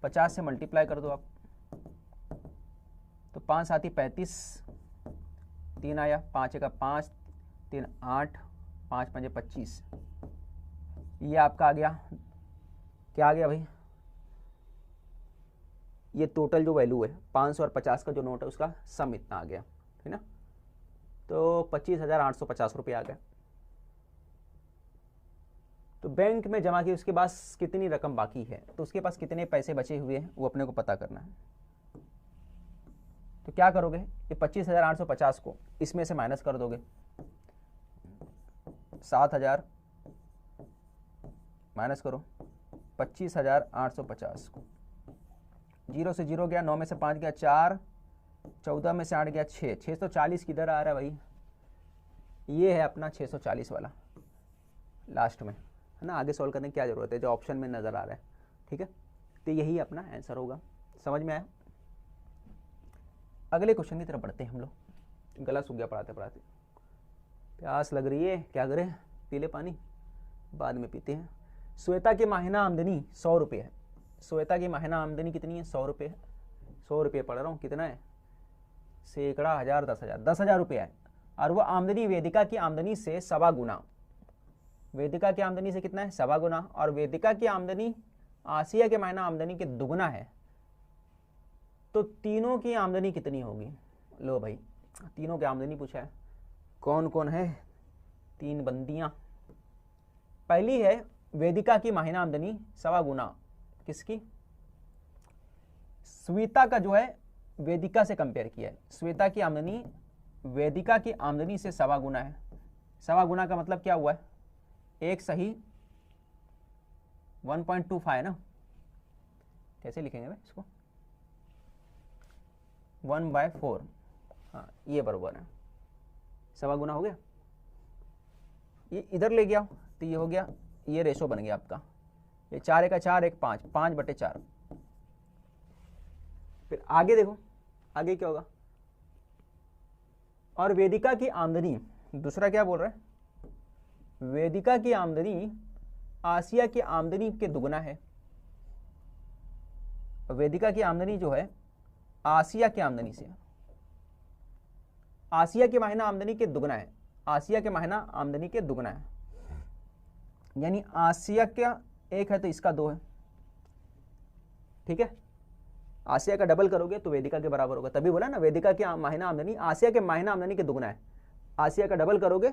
50 से मल्टीप्लाई कर दो आप तो 5 7 35, 3 आया, 5 1 5, 3 8, 5 5 25, ये आपका आ गया। क्या आ गया भाई, ये टोटल जो वैल्यू है 500 और 50 का जो नोट है उसका सम इतना आ गया, है ना। तो 25,850 रुपये आ गया। तो बैंक में जमा की, उसके पास कितनी रकम बाकी है, तो उसके पास कितने पैसे बचे हुए हैं वो अपने को पता करना है। तो क्या करोगे, ये 25,850 को इसमें से माइनस कर दोगे, 7,000 माइनस करो 25,850 को, 0 से 0 गया, 9 में से 5 गया 4, 14 में से 8 गया 6, 640 किधर आ रहा है भाई, ये है अपना 640 वाला लास्ट में, है ना। आगे सॉल्व करने की क्या जरूरत है, जो ऑप्शन में नजर आ रहा है, ठीक है। तो यही अपना आंसर होगा, समझ में आया। अगले क्वेश्चन की तरफ बढ़ते हैं हम लोग। गला सूख गया पढ़ाते पढ़ाते, प्यास लग रही है, क्या करें, पी ले पानी, बाद में पीते हैं। श्वेता की माहिना आमदनी 100 रुपये है। श्वेता की माहिना आमदनी कितनी है, 100 रुपये है। 100 रुपये पढ़ रहा हूँ, कितना है, सैकड़ा, 1000, 10,000, 10,000 रुपये है। और वो आमदनी वेदिका की आमदनी से 1.25 गुना, वेदिका की आमदनी से कितना है 1.25 गुना, और वेदिका की आमदनी आसिया के माहिना आमदनी के दुगना है। तो तीनों की आमदनी कितनी होगी। लो भाई, तीनों की आमदनी पूछा है, कौन कौन है, 3 बंदियां। पहली है वेदिका की माहिना आमदनी 1.25 गुना, किसकी, श्वेता का जो है वेदिका से कंपेयर किया है। श्वेता की आमदनी वेदिका की आमदनी से 1.25 गुना है। 1.25 गुना का मतलब क्या हुआ है, एक सही 1.25 है ना, कैसे लिखेंगे भाई इसको, 1/4, हाँ ये बराबर है 1.25 गुना हो गया। ये इधर ले गया तो ये हो गया, ये रेशो बन गया आपका, ये 4 1 4 1 5, 5/4। फिर आगे देखो, आगे क्या होगा, और वेदिका की आमदनी, दूसरा क्या बोल रहा है, वेदिका की आमदनी आसिया की आमदनी के दुगना है। वेदिका की आमदनी जो है आसिया की आमदनी से, आसिया की माहिना आमदनी के दुगना है, आसिया के माहिना आमदनी के दुगना है। यानी आसिया का 1 है तो इसका 2 है, ठीक है। आसिया का डबल करोगे तो वेदिका के बराबर होगा, तभी बोला ना वेदिका की माहिना आमदनी आसिया के माहिना आमदनी के दुगना है। आसिया का डबल करोगे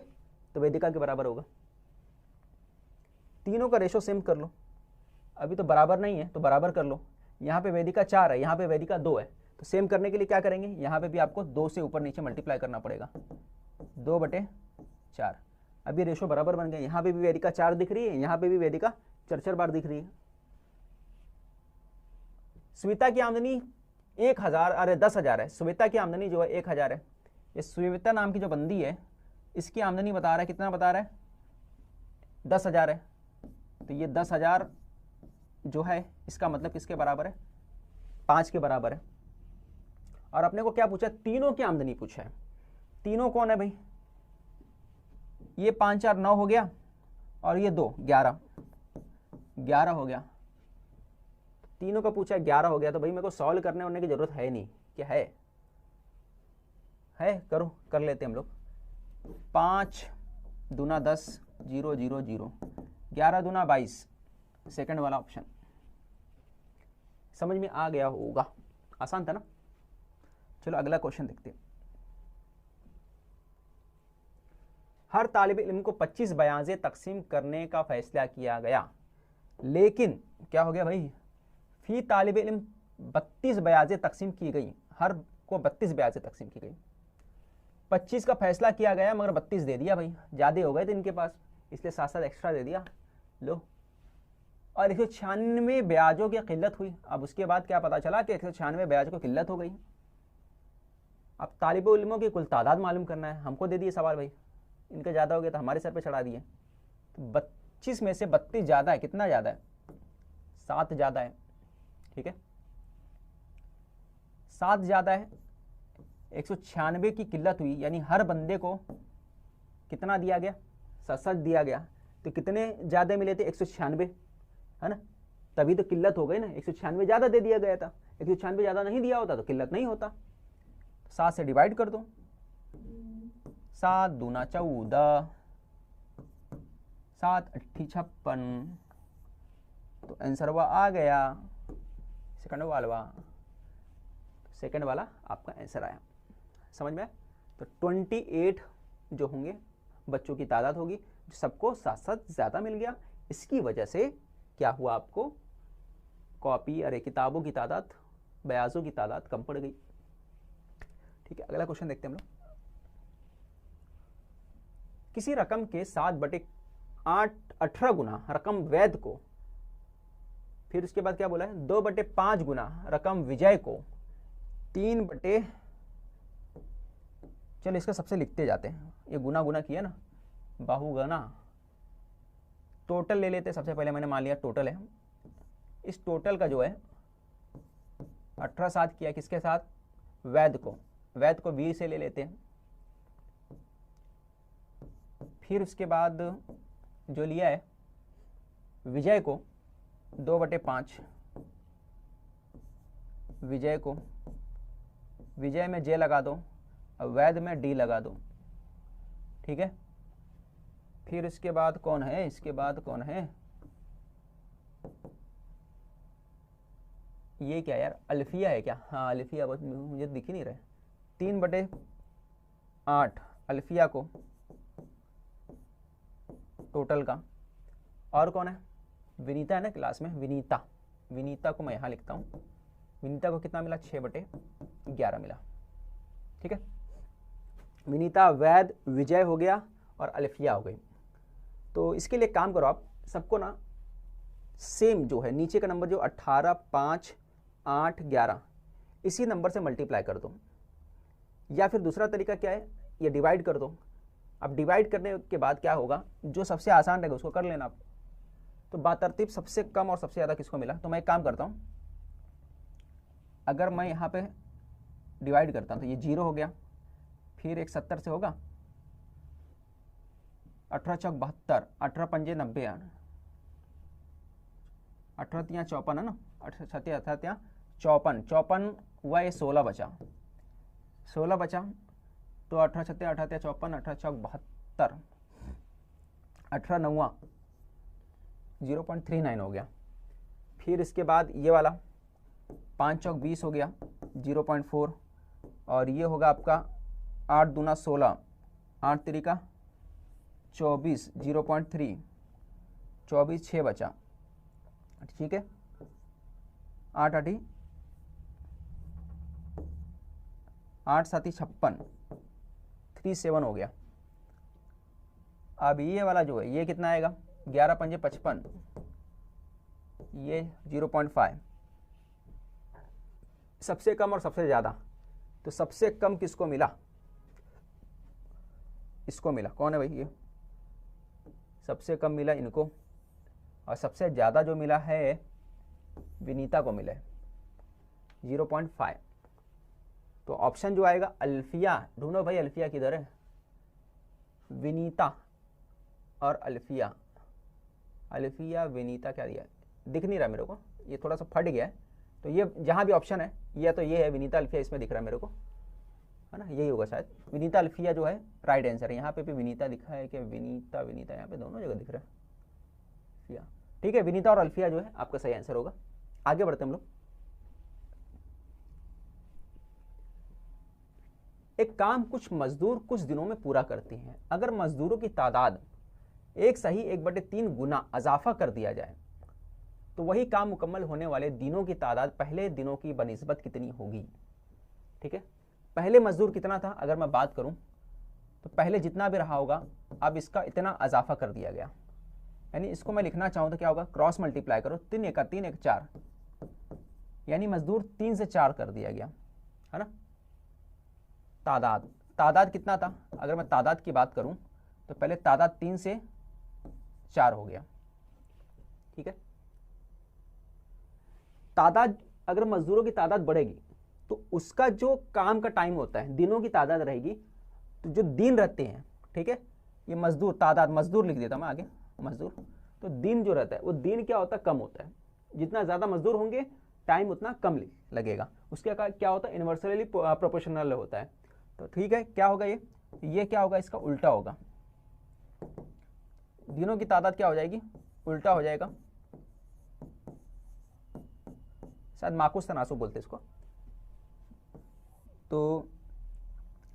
तो वेदिका के बराबर होगा। तीनों का रेशो सेम कर लो, अभी तो बराबर नहीं है तो बराबर कर लो। यहाँ पे वेदिका 4 है, यहाँ पे वेदिका 2 है, तो सेम करने के लिए क्या करेंगे, यहाँ पे भी आपको 2 से ऊपर नीचे मल्टीप्लाई करना पड़ेगा, 2/4। अभी रेशो बराबर बन गए। यहाँ पे भी वेदिका 4 दिख रही है, यहाँ पे भी वेदिका 4 बार दिख रही है। श्वेता की आमदनी 1000, अरे 10,000 है, श्वेता की आमदनी जो है 1000 है। ये श्वेता नाम की जो बंदी है इसकी आमदनी बता रहा है, कितना बता रहा है, 10,000 है। तो ये 10,000 जो है इसका मतलब किसके बराबर है, 5 के बराबर है। और अपने को क्या पूछा, तीनों की आमदनी पूछा है। तीनों कौन है भाई, ये 5 4 9 हो गया और ये 2 11 11 हो गया। तीनों का पूछा 11 हो गया, तो भाई मेरे को सॉल्व करने होने की जरूरत है नहीं, क्या है करो, कर लेते हम लोग। 5 दूना 10 0 0 0 11 दूना 22, सेकंड वाला ऑप्शन। समझ में आ गया होगा, आसान था ना। चलो अगला क्वेश्चन देखते हैं। हर तालिब इल्म को 25 बयाज़ें तकसीम करने का फैसला किया गया, लेकिन क्या हो गया भाई, फी तालिब इल्म 32 बयाज़ें तकसीम की गई, हर को 32 बयाज़ें तकसीम की गई। 25 का फैसला किया गया मगर 32 दे दिया भाई, ज़्यादा हो गए थे इनके पास, इसलिए साथ साथ एक्स्ट्रा दे दिया। लो, और 196 ब्याजों की किल्लत हुई। अब उसके बाद क्या पता चला कि 196 ब्याज को किल्लत हो गई। अब तालिब इल्मों की कुल तादाद मालूम करना है, हमको दे दिए सवाल भाई, इनका ज़्यादा हो गया तो हमारे सर पे चढ़ा दिए। तो 25 में से 32 ज़्यादा है, कितना ज़्यादा है, 7 ज़्यादा है, ठीक है 7 ज़्यादा है। 196 की किल्लत हुई, यानी हर बंदे को कितना दिया गया, 7 दिया गया, तो कितने ज़्यादा मिले थे, 196, है ना, तभी तो किल्लत हो गई ना, 196 ज़्यादा दे दिया गया था, 196 ज़्यादा नहीं दिया होता तो किल्लत नहीं होता। 7 से डिवाइड कर दो, 7 दूना 14, 7 अट्ठी 56, तो आंसर हुआ आ गया सेकंड वाला आपका आंसर आया। समझ में आया? तो 28 जो होंगे बच्चों की तादाद होगी, जो सबको 7 ज़्यादा मिल गया। इसकी वजह से क्या हुआ, आपको कॉपी अरे किताबों की तादाद, बयाजों की तादाद कम पड़ गई। ठीक है, अगला क्वेश्चन देखते हैं हम लोग। किसी रकम के 7/8 गुना रकम वैध को, फिर उसके बाद क्या बोला है, 2/5 गुना रकम विजय को, 3 चलो इसका सबसे लिखते जाते हैं, ये गुना गुना किया ना, बाहुगुना, टोटल ले लेते। सबसे पहले मैंने मान लिया टोटल है, इस टोटल का जो है 18 साथ किया, किसके साथ, वैध को 20 से ले लेते हैं। फिर उसके बाद जो लिया है विजय को 2/5, विजय में जे लगा दो, वैध में डी लगा दो, ठीक है। फिर इसके बाद कौन है, ये क्या यार, अल्फिया है क्या, हाँ अल्फिया, बस मुझे दिख ही नहीं रहे। 3/8 अल्फिया को टोटल का, और कौन है, विनीता है ना क्लास में, विनीता को मैं यहाँ लिखता हूँ। विनीता को कितना मिला, 6/11 मिला, ठीक है। विनीता, वैद, विजय हो गया और अल्फिया हो गई। तो इसके लिए काम करो आप, सबको ना सेम जो है नीचे का नंबर जो 18, 5, 8, 11 इसी नंबर से मल्टीप्लाई कर दो, या फिर दूसरा तरीका क्या है, ये डिवाइड कर दो। अब डिवाइड करने के बाद क्या होगा, जो सबसे आसान रहेगा उसको कर लेना आप। तो बातरतीब सबसे कम और सबसे ज़्यादा किसको मिला, तो मैं एक काम करता हूँ, अगर मैं यहाँ पे डिवाइड करता हूँ तो ये 0 हो गया, फिर एक 70 से होगा, 18 चौक 72, 18 पंजे 90, 18 तियाँ 54 है ना, 18 छत्या 54 हुआ, ये 16 बचा, तो 18 छत्या 18 54, 18 चौक 72, 18 9 0.39 हो गया। फिर इसके बाद ये वाला 5 चौक 20 हो गया 0.4, और ये होगा आपका 8 दूना 16, 8 तिरिका 24 0.3, 24 6 बचा, ठीक है। 8 8 8 7 56, 37 हो गया। अब ये वाला जो है ये कितना आएगा, 11 पंजे 55, ये 0.5। सबसे कम और सबसे ज़्यादा, तो सबसे कम किसको मिला, इसको मिला, कौन है भाई, ये सबसे कम मिला इनको, और सबसे ज़्यादा जो मिला है विनीता को मिला है 0.5। तो ऑप्शन जो आएगा अल्फिया, ढूंढो भाई अल्फिया किधर है, विनीता और अल्फिया, अल्फिया विनीता क्या दिया है, दिख नहीं रहा मेरे को, ये थोड़ा सा फट गया है। तो ये जहाँ भी ऑप्शन है ये तो ये है विनीता अल्फिया, इसमें दिख रहा है मेरे को, है ना, यही होगा शायद, विनीता अल्फिया जो है राइट आंसर है। यहाँ पे भी विनीता दिखा है कि विनीता विनीता, यहाँ पे दोनों जगह दिख रहा है अल्फिया, ठीक है, विनीता और अल्फिया जो है आपका सही आंसर होगा। आगे बढ़ते हम लोग। एक काम कुछ मजदूर कुछ दिनों में पूरा करते हैं, अगर मजदूरों की तादाद 1/3 गुना इजाफा कर दिया जाए तो वही काम मुकम्मल होने वाले दिनों की तादाद पहले दिनों की बनिस्बत कितनी होगी। ठीक है, पहले मजदूर कितना था अगर मैं बात करूं तो पहले जितना भी रहा होगा अब इसका इतना इजाफा कर दिया गया, यानी इसको मैं लिखना चाहूं तो क्या होगा, क्रॉस मल्टीप्लाई करो, 3 × 3 = 4, यानी मजदूर 3 से 4 कर दिया गया, है ना। तादाद कितना था, अगर मैं तादाद की बात करूं तो पहले तादाद 3 से 4 हो गया। ठीक है, तादाद अगर मजदूरों की तादाद बढ़ेगी तो उसका जो काम का टाइम होता है, दिनों की तादाद रहेगी, तो जो दिन रहते हैं, ठीक है, ये मजदूर तादाद, मजदूर लिख देता मैं आगे, मजदूर, तो दिन जो रहता है वो दिन क्या होता है, कम होता है, जितना ज्यादा मजदूर होंगे टाइम उतना कम लगेगा, उसके क्या होता है, इन्वर्सली प्रोपोर्शनल होता है। तो ठीक है, क्या होगा ये क्या होगा, इसका उल्टा होगा, दिनों की तादाद क्या हो जाएगी, उल्टा हो जाएगा, शायद माकुस तनासुब बोलते इसको। तो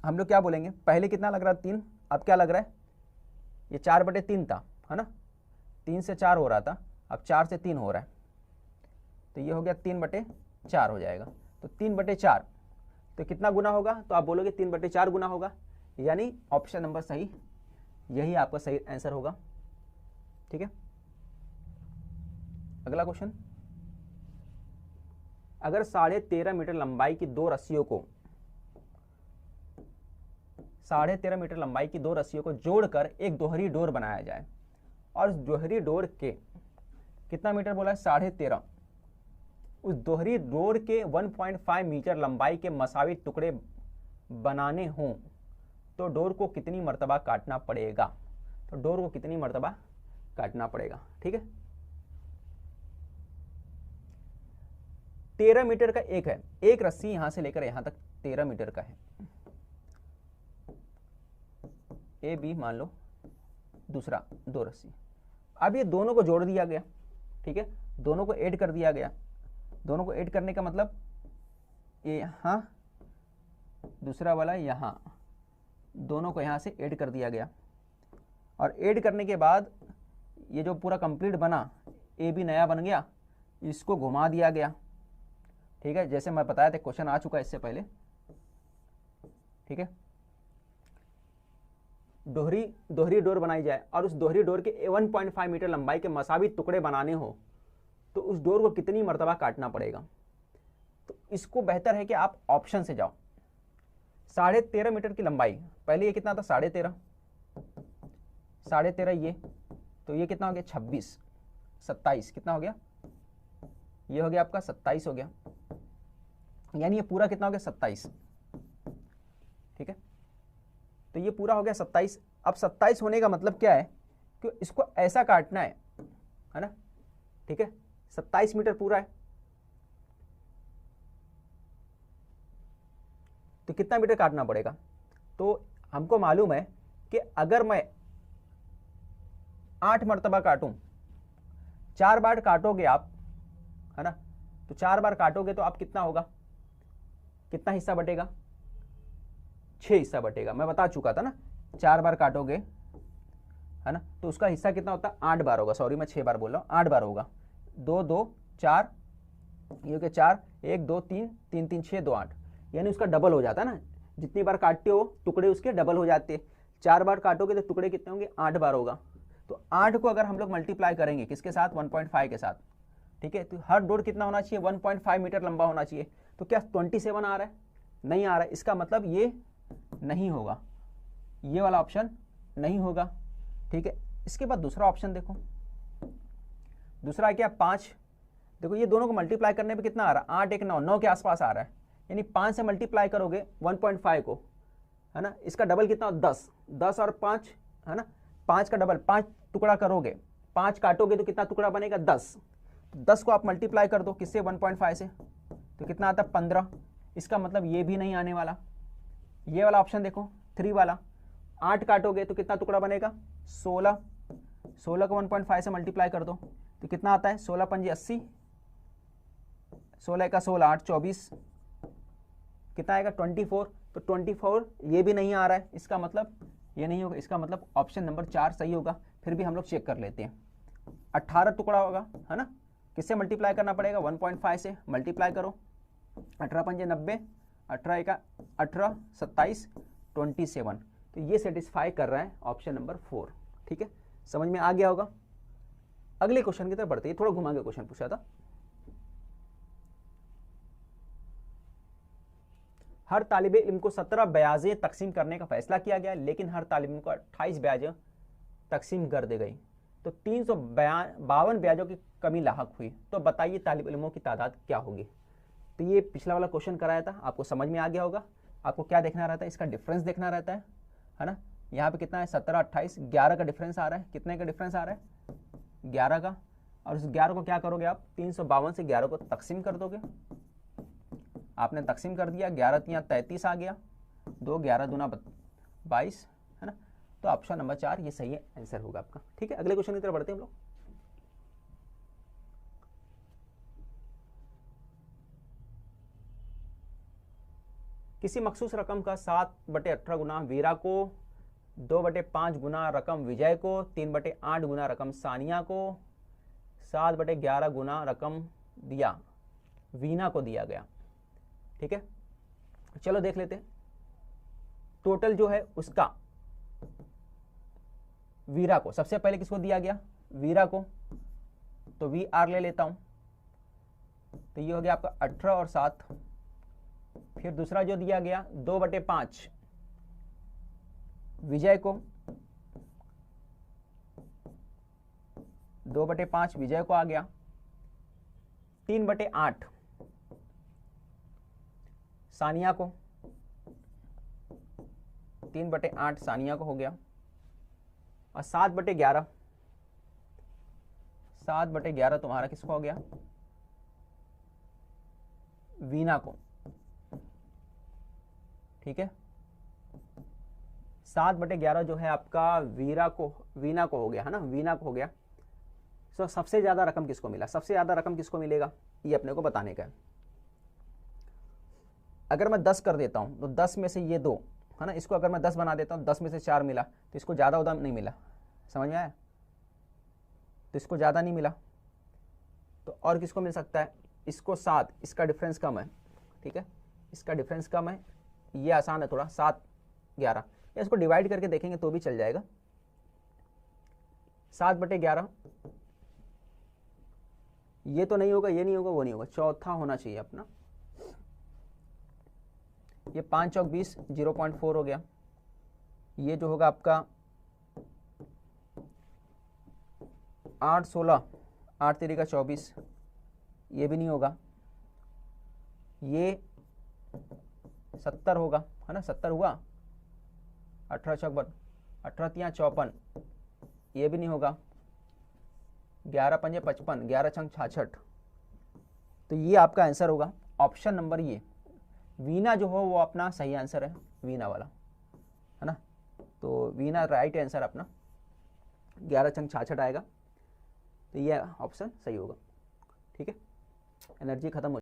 हम लोग क्या बोलेंगे, पहले कितना लग रहा है 3, अब क्या लग रहा है, ये 4/3 था, है ना, 3 से 4 हो रहा था, अब 4 से 3 हो रहा है, तो ये हो गया 3/4 हो जाएगा। तो 3/4 तो कितना गुना होगा, तो आप बोलोगे 3/4 गुना होगा, यानी ऑप्शन नंबर सही, यही आपका सही आंसर होगा। ठीक है, अगला क्वेश्चन, अगर 13.5 मीटर लंबाई की 2 रस्सियों को 13.5 मीटर लंबाई की 2 रस्सियों को जोड़कर एक दोहरी डोर बनाया जाए और उस दोहरी डोर के कितना मीटर बोला है, 13.5, उस दोहरी डोर के 1.5 मीटर लंबाई के मसावी टुकड़े बनाने हों तो डोर को कितनी मर्तबा काटना पड़ेगा, तो डोर को कितनी मर्तबा काटना पड़ेगा। ठीक है, 13 मीटर का एक है, एक रस्सी यहां से लेकर यहां तक 13 मीटर का है, ए बी मान लो, दूसरा 2 रस्सी, अब ये दोनों को जोड़ दिया गया, ठीक है, दोनों को ऐड कर दिया गया, दोनों को ऐड करने का मतलब ये यहां, दूसरा वाला यहां, दोनों को यहां से ऐड कर दिया गया, और ऐड करने के बाद ये जो पूरा कंप्लीट बना, ए बी नया बन गया, इसको घुमा दिया गया। ठीक है, जैसे मैं बताया था, क्वेश्चन आ चुका है इससे पहले। ठीक है, दोहरी डोर बनाई जाए और उस दोहरी डोर के 1.5 मीटर लंबाई के मसावी टुकड़े बनाने हो तो उस डोर को कितनी मर्तबा काटना पड़ेगा। तो इसको बेहतर है कि आप ऑप्शन से जाओ। 13.5 मीटर की लंबाई, पहले ये कितना था, 13.5 ये, तो ये कितना हो गया, 26, 27, कितना हो गया, ये हो गया आपका 27 हो गया, यानी ये पूरा कितना हो गया, 27। ठीक है, तो ये पूरा हो गया 27। अब 27 होने का मतलब क्या है कि इसको ऐसा काटना है ना। ठीक है, 27 मीटर पूरा है, तो कितना मीटर काटना पड़ेगा। तो हमको मालूम है कि अगर मैं 8 मरतबा काटूं, 4 बार काटोगे आप, है ना, तो 4 बार काटोगे तो आप कितना होगा, कितना हिस्सा बटेगा, 6 हिस्सा बटेगा। मैं बता चुका था ना, 4 बार काटोगे, है ना, तो उसका हिस्सा कितना होता है, 8 बार होगा। सॉरी, मैं 6 बार बोल रहा हूँ, 8 बार होगा। 2 2 4, ये हो गया 4, 1 2 3 3 3 6 2 8, यानी उसका डबल हो जाता है ना। जितनी बार काटते हो टुकड़े उसके डबल हो जाते हैं। 4 बार काटोगे तो टुकड़े कितने होंगे, 8 बार होगा। तो 8 को अगर हम लोग मल्टीप्लाई करेंगे किसके साथ, 1.5 के साथ। ठीक है, तो हर डोर कितना होना चाहिए, 1.5 मीटर लंबा होना चाहिए। तो क्या 27 आ रहा है, नहीं आ रहा है, इसका मतलब ये नहीं होगा, ये वाला ऑप्शन नहीं होगा। ठीक है, इसके बाद दूसरा ऑप्शन देखो, दूसरा क्या, 5। देखो ये दोनों को मल्टीप्लाई करने पे कितना आ रहा है, 8 1 9, 9 के आसपास आ रहा है, यानी 5 से मल्टीप्लाई करोगे 1.5 को, है ना, इसका डबल कितना 10, 10 और 5, है ना, 5 का डबल, 5 टुकड़ा करोगे, 5 काटोगे तो कितना टुकड़ा बनेगा 10, 10 को आप मल्टीप्लाई कर दो किससे 1.5 से, तो कितना आता है 15। इसका मतलब ये भी नहीं आने वाला, ये वाला ऑप्शन देखो 3 वाला, 8 काटोगे तो कितना टुकड़ा बनेगा 16, 16 को 1.5 से मल्टीप्लाई कर दो तो कितना आता है 16 पंजे 80, 16 का 16 8 24, कितना आएगा 24, तो 24 ये भी नहीं आ रहा है, इसका मतलब ये नहीं होगा, इसका मतलब ऑप्शन नंबर 4 सही होगा। फिर भी हम लोग चेक कर लेते हैं, 18 टुकड़ा होगा, है ना, किससे मल्टीप्लाई करना पड़ेगा 1.5 से मल्टीप्लाई करो, 18 पंजे 90, 18 का 18 27 27, तो ये सेटिस्फाई कर रहा है ऑप्शन नंबर 4। ठीक है, समझ में आ गया होगा। अगले क्वेश्चन की तरफ बढ़ते हैं, थोड़ा घुमा के क्वेश्चन पूछा था। हर तालिबे इल्म को 17 ब्याजें तकसीम करने का फैसला किया गया, लेकिन हर तालिब इल्म को 28 ब्याजें तकसीम कर दी गई, तो 352 ब्याजों की कमी लाहक हुई, तो बताइए तालिब इल्मों की तादाद क्या होगी। तो ये पिछला वाला क्वेश्चन कराया था, आपको समझ में आ गया होगा। आपको क्या देखना रहता है, इसका डिफरेंस देखना रहता है ना। यहाँ पे कितना है 17 28, 11 का डिफरेंस आ रहा है, कितने का डिफरेंस आ रहा है 11 का, और उस 11 को क्या करोगे आप 352 से 11 को तकसीम कर दोगे। आपने तकसीम कर दिया, 11 3 33 आ गया, 2 11 दूना 22, है ना, तो ऑप्शन नंबर 4 ये सही आंसर होगा आपका। ठीक है, अगले क्वेश्चन की तरफ बढ़ते हैं हम लोग। किसी मखसूस रकम का 7/18 गुना वीरा को, 2/5 गुना रकम विजय को, 3/8 गुना रकम सानिया को, 7/11 गुना रकम दिया वीना को दिया गया। ठीक है, चलो देख लेते हैं टोटल जो है उसका। वीरा को सबसे पहले किसको दिया गया, वीरा को, तो वी आर ले लेता हूं, तो ये हो गया आपका 18 और 7। फिर दूसरा जो दिया गया 2/5 विजय को, 2/5 विजय को आ गया, 3/8 सानिया को, 3/8 सानिया को हो गया, और 7/11, 7/11 तुम्हारा किसको हो गया वीना को। ठीक है, 7/11 जो है आपका वीना को हो गया, है ना, वीना को हो गया। तो सबसे ज्यादा रकम किसको मिला, सबसे ज्यादा रकम किसको मिलेगा ये अपने को बताने का है। अगर मैं 10 कर देता हूं तो 10 में से ये 2, है ना, इसको अगर मैं 10 बना देता हूं, 10 में से 4 मिला, तो इसको ज्यादा उदाम नहीं मिला, समझ में आया, तो इसको ज्यादा नहीं मिला, तो और किसको मिल सकता है, इसको 7, इसका डिफरेंस कम है। ठीक है, इसका डिफरेंस कम है, ये आसान है थोड़ा, 7 11, या इसको डिवाइड करके देखेंगे तो भी चल जाएगा। 7/11, ये तो नहीं होगा, ये नहीं होगा, वो नहीं होगा, चौथा होना चाहिए अपना, ये 5 चौक 20, 0.4 हो गया। ये जो होगा आपका 8 16, 8 3 का 24, ये भी नहीं होगा। ये 70 होगा, है ना, 70 हुआ, 18 चौक 18 3 54, ये भी नहीं होगा। 11 पंजे 55, 11 छंग 66, तो ये आपका आंसर होगा ऑप्शन नंबर ये वीना जो हो वो अपना सही आंसर है, वीना वाला, है ना, तो वीना राइट आंसर अपना 11 छंग 66 आएगा, तो ये ऑप्शन सही होगा। ठीक है, एनर्जी खत्म हो